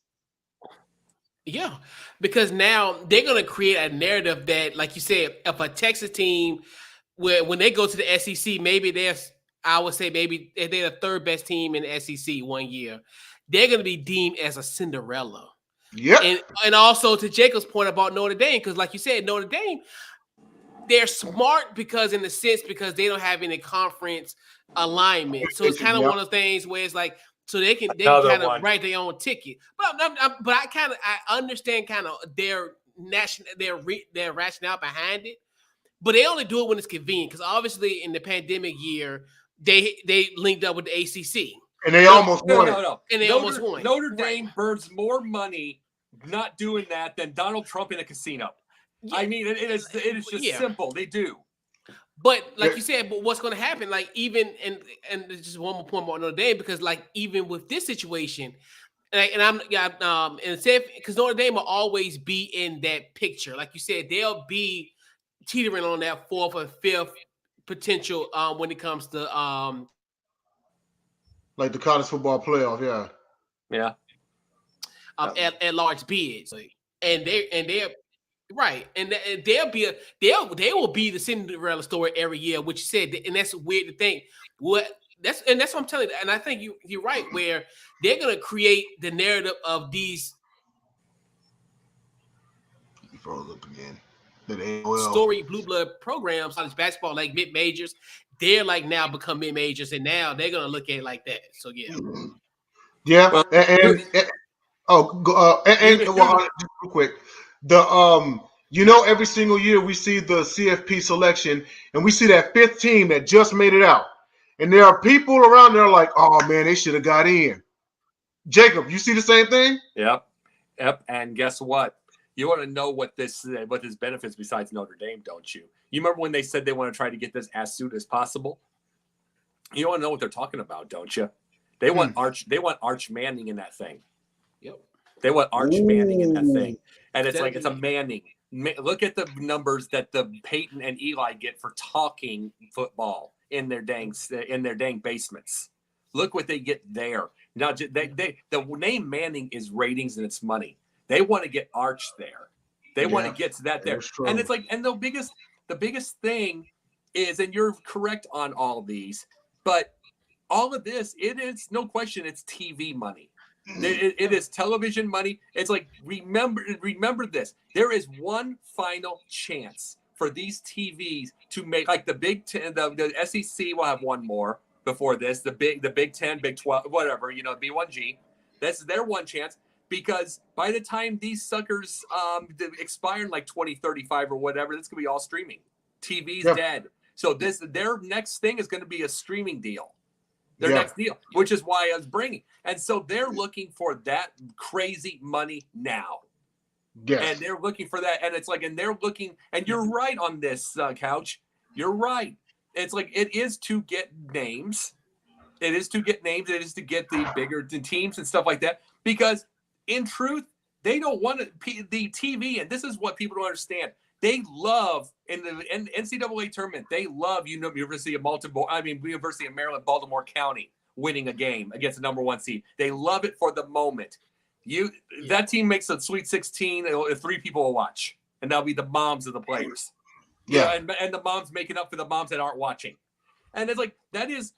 Yeah, because now they're going to create a narrative that, like you said, if a Texas team, when they go to the SEC, maybe I would say maybe they're the third best team in the SEC one year, they're going to be deemed as a Cinderella. Yep. And also to Jacob's point about Notre Dame, because like you said, Notre Dame, they're smart because they don't have any conference alignment. So it's kind of one of those things where it's like, so they can kind of write their own ticket. But I understand kind of their rationale behind it. But they only do it when it's convenient, because obviously in the pandemic year they linked up with the ACC. And they almost won it. No. And they almost won. Notre Dame burns more money not doing that than Donald Trump in a casino. Yeah. I mean, it is just simple. They do. But like you said, but what's going to happen? Like even and just one more point about Notre Dame, because like even with this situation, because Notre Dame will always be in that picture. Like you said, they'll be teetering on that fourth or fifth potential when it comes to like the college football playoff, yeah. At large bids, and they're right, and they will be the Cinderella story every year, which you said, and that's weird to think. That's what I'm telling you, and I think you're right, where they're gonna create the narrative of these. You froze up again. Story blue blood programs, college basketball, like mid majors, they're like now become mid majors, and now they're gonna look at it like that. So yeah, yeah, well, just real quick, every single year we see the CFP selection, and we see that fifth team that just made it out, and there are people around there like, oh man, they should have got in. Jacob, you see the same thing? Yep. And guess what? You want to know what this benefits besides Notre Dame, don't you? You remember when they said they want to try to get this as soon as possible? You want to know what they're talking about, don't you? They want Arch Manning in that thing. Yep. They want Arch Manning in that thing, and it's like it's a Manning. Look at the numbers that the Peyton and Eli get for talking football in their dang basements. Look what they get there. Now the name Manning is ratings and it's money. They want to get Arch there. They want to get to that there. And it's like, and the biggest thing is, and you're correct on all of these, but all of this, it is no question, it's TV money. It is television money. It's like, remember this. There is one final chance for these TVs to make, like the Big Ten, the SEC will have one more before this. The Big 10, Big 12, whatever, B1G. That's their one chance. Because by the time these suckers expire in like 2035 or whatever, this could be all streaming. TV's dead. So their next thing is going to be a streaming deal. Their next deal, which is why I was bringing. And so they're looking for that crazy money now. Yes. And they're looking for that. And it's like, and they're looking, and you're right on this, Couch. You're right. It's like, it is to get names. It is to get names. It is to get the bigger teams and stuff like that. Because in truth, they don't want the TV, and this is what people don't understand. They love in the NCAA tournament. They love University of Maryland, Baltimore County winning a game against the number one seed. They love it for the moment. That team makes a Sweet 16. 3 people will watch, and that'll be the moms of the players. Yeah, and the moms making up for the moms that aren't watching. And it's like that is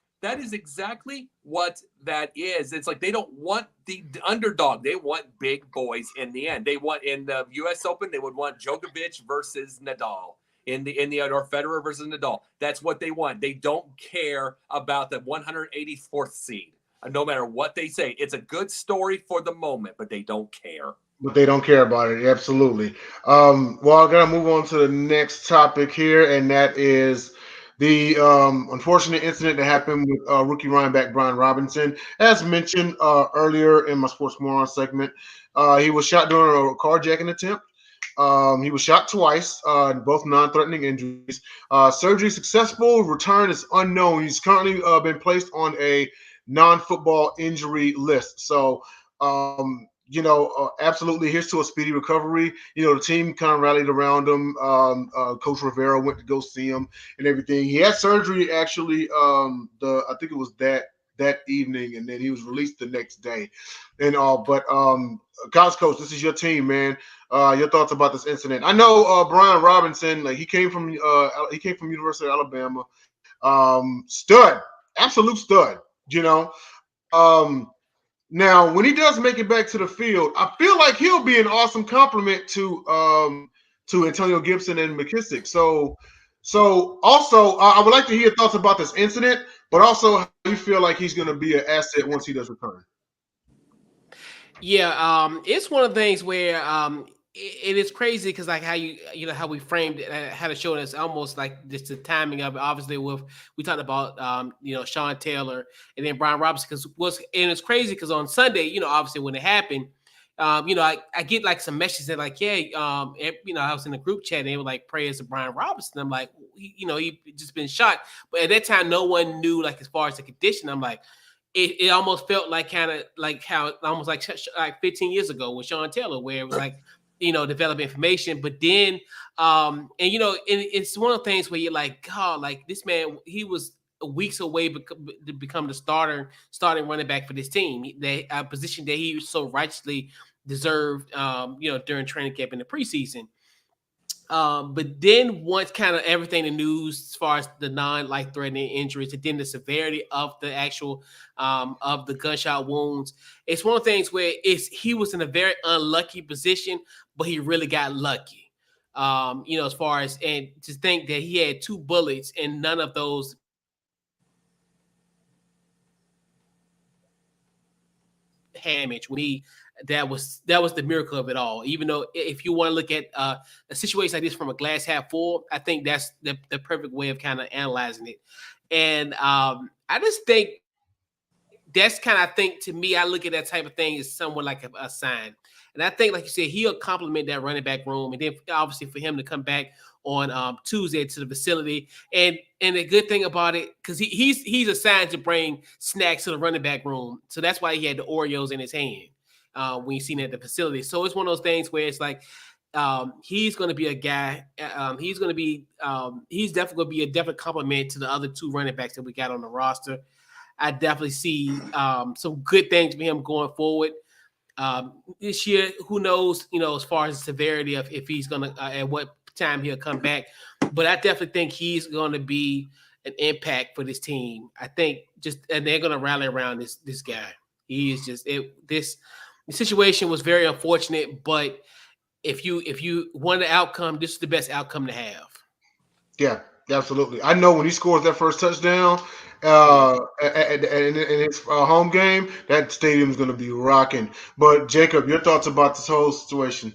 exactly what that is. It's like they don't want the underdog. They want big boys in the end. They want in the U.S. Open, they would want Djokovic versus Nadal. In the or Federer versus Nadal. That's what they want. They don't care about the 184th seed. No matter what they say, it's a good story for the moment, but they don't care. But they don't care about it. Absolutely. Well, I gotta move on to the next topic here, and that is the unfortunate incident that happened with rookie running back Brian Robinson. As mentioned earlier in my Sports Moron segment, he was shot during a carjacking attempt. He was shot twice, both non-threatening injuries. Surgery successful. Return is unknown. He's currently been placed on a non-football injury list. So, absolutely, here's to a speedy recovery. The team kind of rallied around him. Coach Rivera went to go see him and everything. He had surgery actually. I think it was that evening, and then he was released the next day. And all, but college coach, this is your team, man. Your thoughts about this incident? I know Brian Robinson, like he came from University of Alabama. Stud, absolute stud. Now when he does make it back to the field, I feel like he'll be an awesome complement to Antonio Gibson and McKissick. So also, I would like to hear your thoughts about this incident, but also how you feel like he's going to be an asset once he does return. Yeah, it's one of the things where it is crazy because like how how we framed it, how to show it, it's almost like just the timing of it. Obviously, we talked about Sean Taylor and then Brian Robinson and it's crazy because on Sunday, obviously when it happened, I get like some messages that like, I was in a group chat and they were like prayers to Brian Robinson. I'm like, he just been shot, but at that time no one knew like as far as the condition. I'm like. It almost felt like kind of like how almost like 15 years ago with Sean Taylor, where it was like, develop information. But then, and it's one of the things where you're like, God, like this man, he was weeks away to become the starting running back for this team, a position that he so righteously deserved, during training camp in the preseason. But then once kind of everything in the news as far as the non-life threatening injuries and then the severity of the actual of the gunshot wounds, it's one of the things where he was in a very unlucky position, but he really got lucky. As far as and to think that he had 2 bullets and none of those damage with me. That was the miracle of it all. Even though if you want to look at a situation like this from a glass half full, I think that's the perfect way of kind of analyzing it. And I just think that's kind of, I think to me, I look at that type of thing as somewhat like a sign. And I think, like you said, he'll complement that running back room. And then obviously for him to come back on Tuesday to the facility. And the good thing about it, because he's assigned to bring snacks to the running back room. So that's why he had the Oreos in his hand. When you seen it at the facility. So it's one of those things where it's like he's going to be a guy. He's definitely going to be a definite compliment to the other 2 running backs that we got on the roster. I definitely see some good things for him going forward. This year, who knows, as far as the severity of if he's going to, at what time he'll come back. But I definitely think he's going to be an impact for this team. I think and they're going to rally around this guy. He is just the situation was very unfortunate, but if you want the outcome, this is the best outcome to have. Yeah, absolutely. I know when he scores that first touchdown in his home game, that stadium's going to be rocking. But Jacob, your thoughts about this whole situation?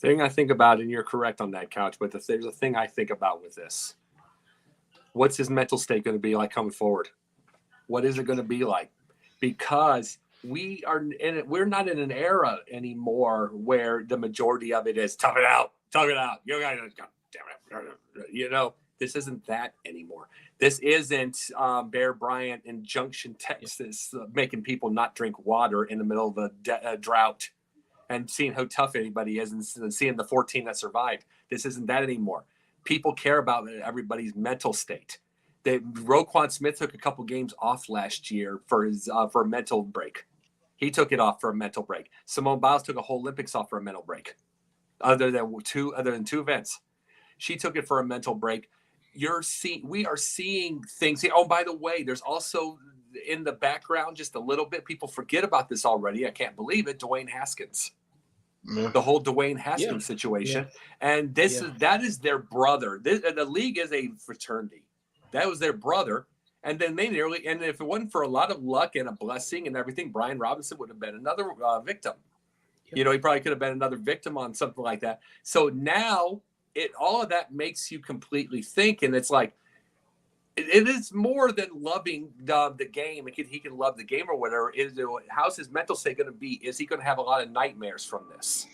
Thing I think about, and you're correct on that, Couch, but there's a thing I think about with this. What's his mental state going to be like coming forward? What is it going to be like? Because we're not in an era anymore where the majority of it is tough it out. You guys, damn it. This isn't that anymore. This isn't Bear Bryant in Junction, Texas, making people not drink water in the middle of a drought and seeing how tough anybody is and seeing the 14 that survived. This isn't that anymore. People care about everybody's mental state. Roquan Smith took a couple games off last year for a mental break. He took it off for a mental break. Simone Biles took a whole Olympics off for a mental break. Other than two events, she took it for a mental break. We are seeing things. Oh, by the way, there's also in the background just a little bit. People forget about this already. I can't believe it. Dwayne Haskins. Yeah. The whole Dwayne Haskins situation. Yeah. And that is their brother. The league is a fraternity. That was their brother. And then and if it wasn't for a lot of luck and a blessing and everything, Brian Robinson would have been another victim. You know, he probably could have been another victim on something like that. So now all of that makes you completely think. And it's like, it is more than loving the game. He can love the game or whatever. How's his mental state going to be? Is he going to have a lot of nightmares from this?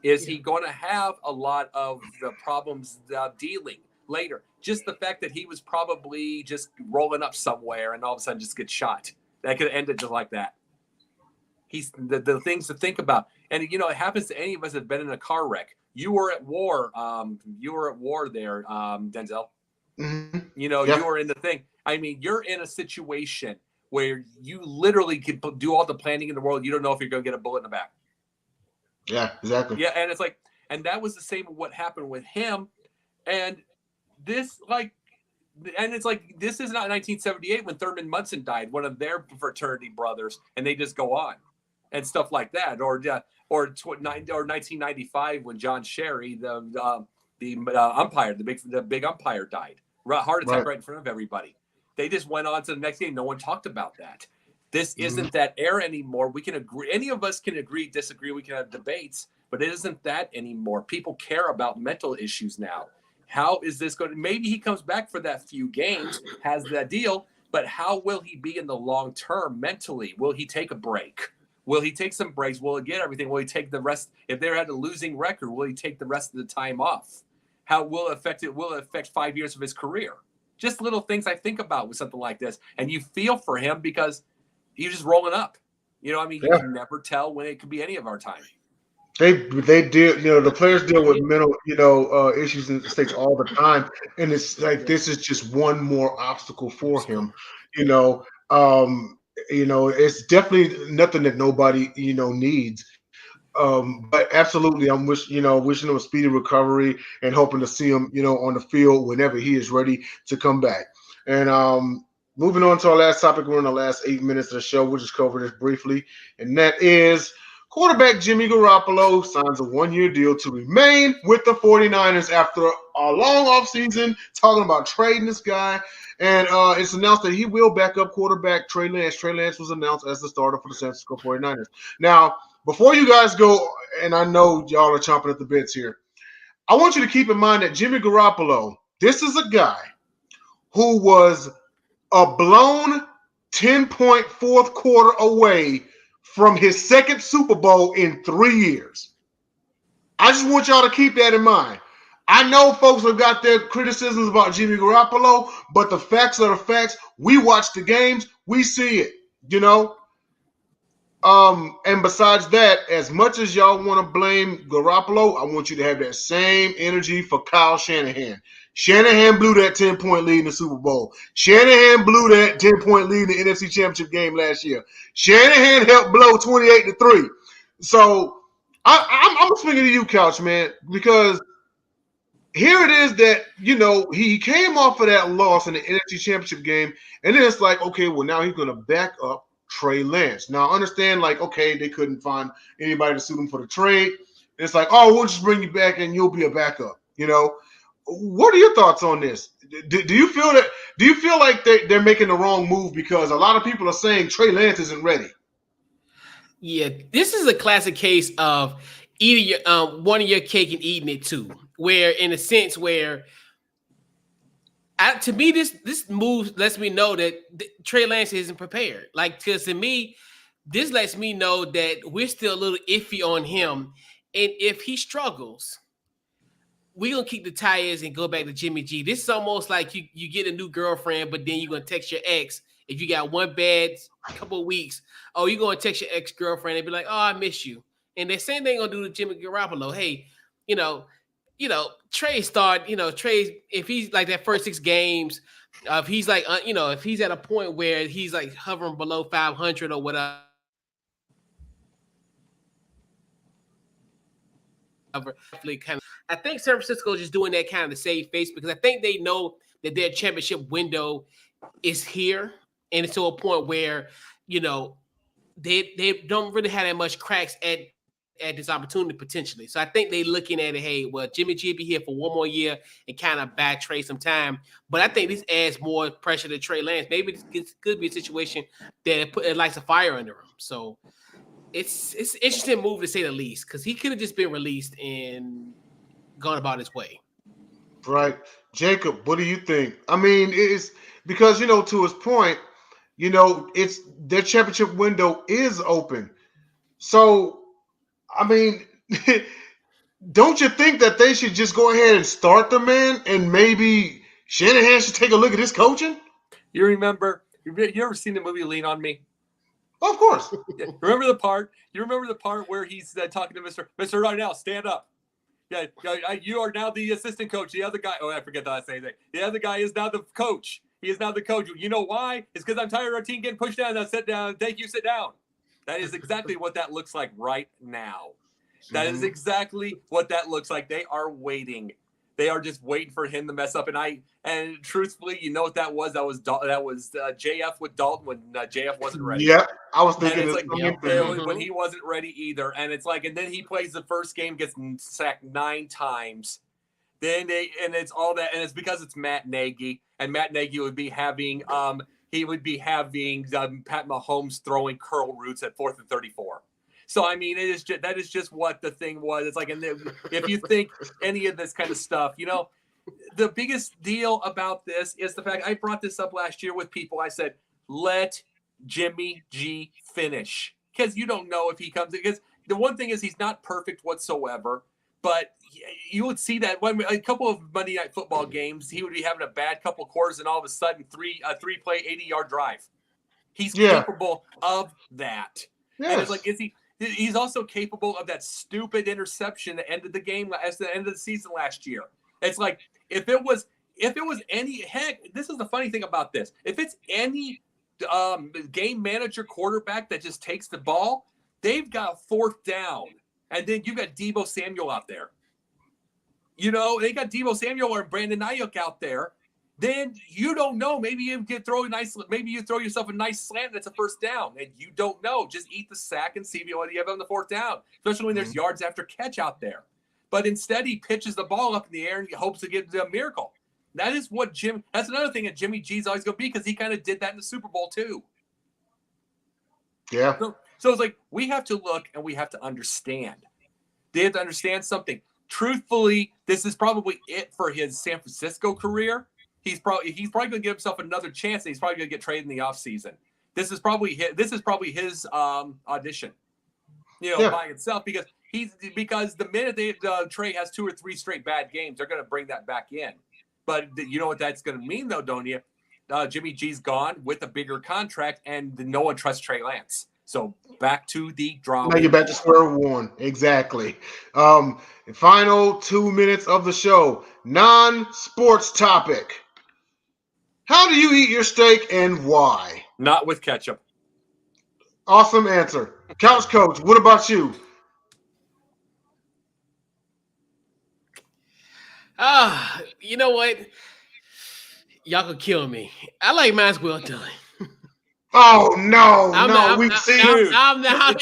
Is he going to have a lot of the problems dealing later? Just the fact that he was probably just rolling up somewhere and all of a sudden just get shot. That could have ended just like that. He's the things to think about. And, you know, it happens to any of us that have been in a car wreck. You were at war. You were at war there, Denzel. Mm-hmm. You know, you were in the thing. I mean, you're in a situation where you literally can do all the planning in the world. You don't know if you're going to get a bullet in the back. Yeah, exactly. Yeah, and it's like, and that was the same of what happened with him. And this, like, and it's like, this is not 1978 when Thurman Munson died, one of their fraternity brothers, and they just go on and stuff like that. Or 1995 when John Sherry, the umpire, the big umpire, died. Heart attack right in front of everybody. They just went on to the next game. No one talked about that. This isn't that era anymore. We can agree. Any of us can agree, disagree. We can have debates, but it isn't that anymore. People care about mental issues now. How is this going to, maybe he comes back for that few games, has that deal, but how will he be in the long term mentally? Will he take a break? Will he take some breaks? Will he get everything? Will he take the rest? If they're at a losing record, will he take the rest of the time off? How will it affect it? Will it affect 5 years of his career? Just little things I think about with something like this. And you feel for him because he's just rolling up. You know, I mean, you can never tell when it could be any of our time. They deal, you know, the players deal with mental, you know, issues and mistakes all the time, and it's like this is just one more obstacle for him. You know, it's definitely nothing that nobody, you know, needs. But absolutely, I'm wishing him a speedy recovery and hoping to see him, you know, on the field whenever he is ready to come back. And moving on to our last topic, we're in the last 8 minutes of the show. We'll just cover this briefly, and that is quarterback Jimmy Garoppolo signs a one-year deal to remain with the 49ers after a long offseason, talking about trading this guy. And it's announced that he will back up quarterback Trey Lance. Trey Lance was announced as the starter for the San Francisco 49ers. Now, before you guys go, and I know y'all are chomping at the bits here, I want you to keep in mind that Jimmy Garoppolo, this is a guy who was a blown 10-point fourth quarter away from his second Super Bowl in 3 years. I just want y'all to keep that in mind. I know folks have got their criticisms about Jimmy Garoppolo, but the facts are the facts. We watch the games. We see it, you know. And besides that, as much as y'all want to blame Garoppolo, I want you to have that same energy for Kyle Shanahan. Shanahan blew that 10-point lead in the Super Bowl. Shanahan blew that 10-point lead in the NFC Championship game last year. Shanahan helped blow 28-3. So I'm swinging to you, Couch, man, because here it is that, you know, he came off of that loss in the NFC Championship game, and then it's like, okay, well, now he's going to back up Trey Lance. Now, I understand, like, okay, they couldn't find anybody to suit him for the trade. It's like, oh, we'll just bring you back and you'll be a backup, you know. What are your thoughts on this? Do you feel that? Do you feel like they're making the wrong move because a lot of people are saying Trey Lance isn't ready? Yeah, this is a classic case of eating one of your cake and eating it too. Where, in a sense, where to me this move lets me know that Trey Lance isn't prepared. Like, because to me, this lets me know that we're still a little iffy on him, and if he struggles, we're going to keep the tires and go back to Jimmy G. This is almost like you get a new girlfriend, but then you're going to text your ex. If you got one bad couple of weeks, you're going to text your ex-girlfriend and be like, oh, I miss you. And the same thing going to do to Jimmy Garoppolo. Hey, Trey Trey, if he's like that first 6 games, if he's like, if he's at a point where he's like hovering below 500 or whatever, I think San Francisco is just doing that kind of to save face, because I think they know that their championship window is here, and it's to a point where, they don't really have that much cracks at this opportunity potentially. So I think they're looking at it, hey, well, Jimmy G be here for one more year and kind of back Trey some time. But I think this adds more pressure to Trey Lance. Maybe this could be a situation that it lights a fire under him. So it's an interesting move to say the least, because he could have just been released and gone about his way. Right. Jacob, what do you think? I mean, it's because, to his point, it's their championship window is open. So, I mean, don't you think that they should just go ahead and start the man, and maybe Shanahan should take a look at his coaching? You remember? You ever seen the movie Lean on Me? Of course. Remember the part? You remember the part where he's talking to Mr. Rydell, stand up. Yeah, you are now the assistant coach. The other guy, I forget the last name. The other guy is now the coach. He is now the coach. You know why? It's because I'm tired of our team getting pushed down. Now sit down. Thank you. Sit down. That is exactly what that looks like right now. That is exactly what that looks like. They are waiting. They are just waiting for him to mess up. And truthfully, you know what that was? That was JF with Dalton when JF wasn't ready. Yeah, I was thinking when he wasn't ready either. And it's like, and then he plays the first game, gets sacked 9 times. It's all that, and it's because it's Matt Nagy, and Matt Nagy would be having Pat Mahomes throwing curl routes at 4th and 34. So, I mean, that is just what the thing was. It's like, and if you think any of this kind of stuff, the biggest deal about this is the fact I brought this up last year with people. I said, let Jimmy G finish, because you don't know if he comes. Because the one thing is he's not perfect whatsoever, but you would see that when a couple of Monday Night Football games, he would be having a bad couple of quarters, and all of a sudden, three-play, 80-yard drive. He's capable of that. Yes. And it's like, he's also capable of that stupid interception that ended the game at the end of the season last year. It's like, if it was any, heck, this is the funny thing about this. If it's any game manager quarterback that just takes the ball, they've got a 4th down. And then you got Deebo Samuel out there. They got Deebo Samuel or Brandon Ayuk out there. Then you don't know. Maybe you throw yourself a nice slant that's a 1st down. And you don't know. Just eat the sack and see what you have on the 4th down. Especially when there's yards after catch out there. But instead he pitches the ball up in the air and he hopes to get a miracle. That's another thing that Jimmy G's always going to be, because he kind of did that in the Super Bowl too. Yeah. So it's like, we have to look and we have to understand. They have to understand something. Truthfully, this is probably it for his San Francisco career. He's probably going to give himself another chance, and he's probably going to get traded in the offseason. This is probably his audition, by itself, because the minute Trey has 2 or 3 straight bad games, they're going to bring that back in. But you know what that's going to mean, though, don't you? Jimmy G's gone with a bigger contract, and no one trusts Trey Lance. So back to the drama. Now you're back to square one. Exactly. Final 2 minutes of the show. Non-sports topic. How do you eat your steak and why? Not with ketchup. Awesome answer. Couch Coach, what about you? You know what? Y'all could kill me. I like mine's well done. Oh no, we've seen. I'm glad that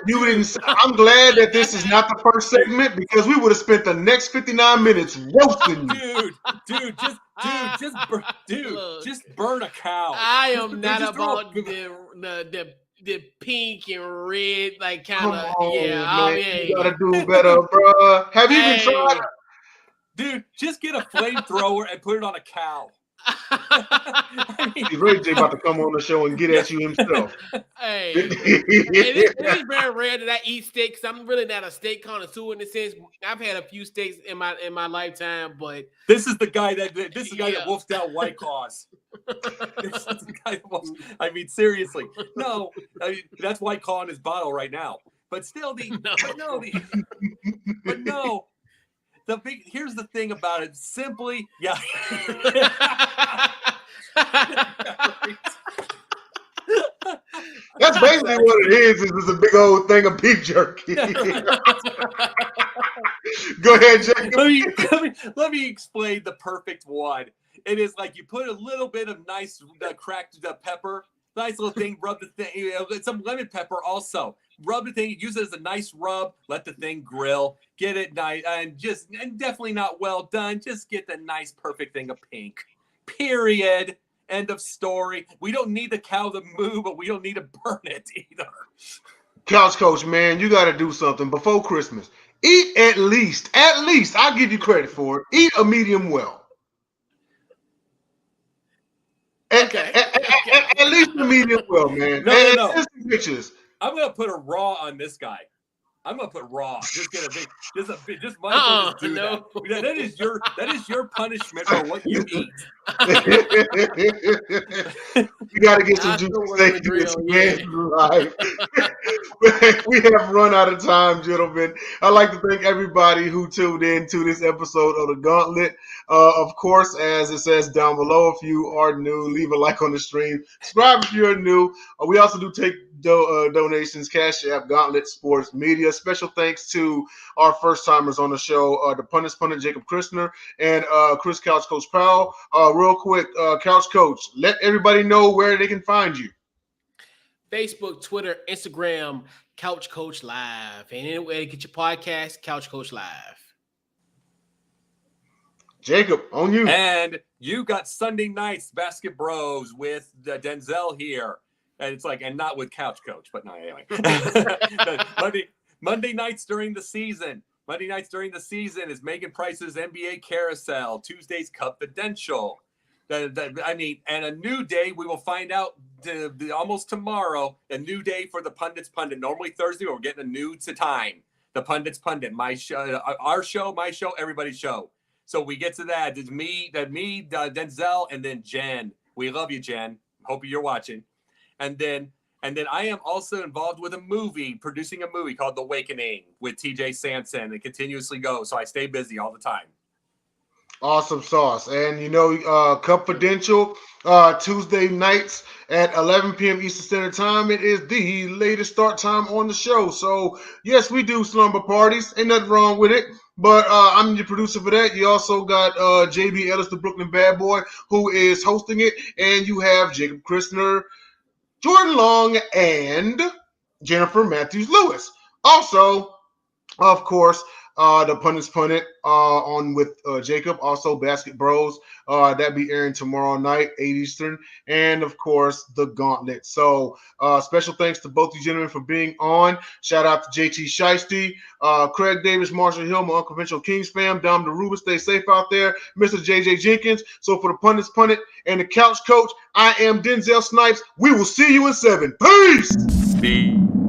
you didn't. I'm glad that this is not the first segment, because we would have spent the next 59 minutes roasting you. Just burn a cow. I am not about the pink and red, like kind of. You gotta do better, bro. Have you even tried? Dude, just get a flamethrower and put it on a cow. Ray J about to come on the show and get at you himself. Hey, it is very rare that I eat steak, because I'm really not a steak connoisseur in the sense. I've had a few steaks in my lifetime, but this is the guy that wolfs down White Claws. This is the guy that I mean, seriously, no, that's White Claw in his bottle right now. But still, here's the thing about it. Simply, yeah. That's basically what it is. It's a big old thing of beef jerky. Go ahead, Jacob. Let me explain the perfect one. It is like you put a little bit of nice cracked pepper, nice little thing, rub the thing, some lemon pepper also. Rub the thing, use it as a nice rub, let the thing grill, get it nice, and definitely not well done. Just get the nice, perfect thing of pink. Period. End of story. We don't need the cow to moo, but we don't need to burn it either. Couch Coach, man, you got to do something before Christmas. Eat at least, I'll give you credit for it. Eat a medium well. Okay. At least a medium well, man. No. Send some pictures. I'm gonna put a raw on this guy. I'm gonna put raw. Just get a big. Just might as well just do no. that. That is your punishment for what you eat. You got to get some juicy steak in this man's life. We have run out of time, gentlemen. I'd like to thank everybody who tuned in to this episode of The Gauntlet. Of course, as it says down below, if you are new, leave a like on the stream. Subscribe if you're new. We also do take donations, Cash App, Gauntlet Sports Media. Special thanks to our first timers on the show, the Pundit Jacob Christner and Chris Couch Coach Powell. Real quick, Couch Coach, let everybody know where they can find you. Facebook, Twitter, Instagram, Couch Coach Live. And anyway, get your podcast, Couch Coach Live. Jacob, on you. And you got Sunday nights Basket Bros with Denzel here. And it's like, and not with Couch Coach, but no, anyway. Monday nights during the season. Monday nights during the season is Megan Price's NBA Carousel. Tuesdays Confidential. And a new day, we will find out almost tomorrow, a new day for the Pundit's Pundit. Normally Thursday, we're getting a new time. The Pundit's Pundit, my show, our show, my show, everybody's show. So we get to that. It's me, Denzel, and then Jen. We love you, Jen. Hope you're watching. And then I am also involved with producing a movie called The Awakening with TJ Sanson. It continuously goes, so I stay busy all the time. Awesome sauce. And, Confidential, Tuesday nights at 11 p.m. Eastern Standard Time. It is the latest start time on the show. So, yes, we do slumber parties. Ain't nothing wrong with it. But I'm your producer for that. You also got JB Ellis, the Brooklyn Bad Boy, who is hosting it. And you have Jacob Christner, Jordan Long, and Jennifer Matthews-Lewis. Also, of course, the Pundit's Pundit on with Jacob. Also, Basket Bros. That be airing tomorrow night, 8 Eastern. And, of course, The Gauntlet. So, special thanks to both you gentlemen for being on. Shout out to JT Shiesty, Craig Davis, Marshall Hill, my Unconventional Kings fam, Dom DeRubeis. Stay safe out there. Mr. JJ Jenkins. So, for the Pundit's Pundit and the Couch Coach, I am Denzel Snipes. We will see you in 7. Peace! Peace.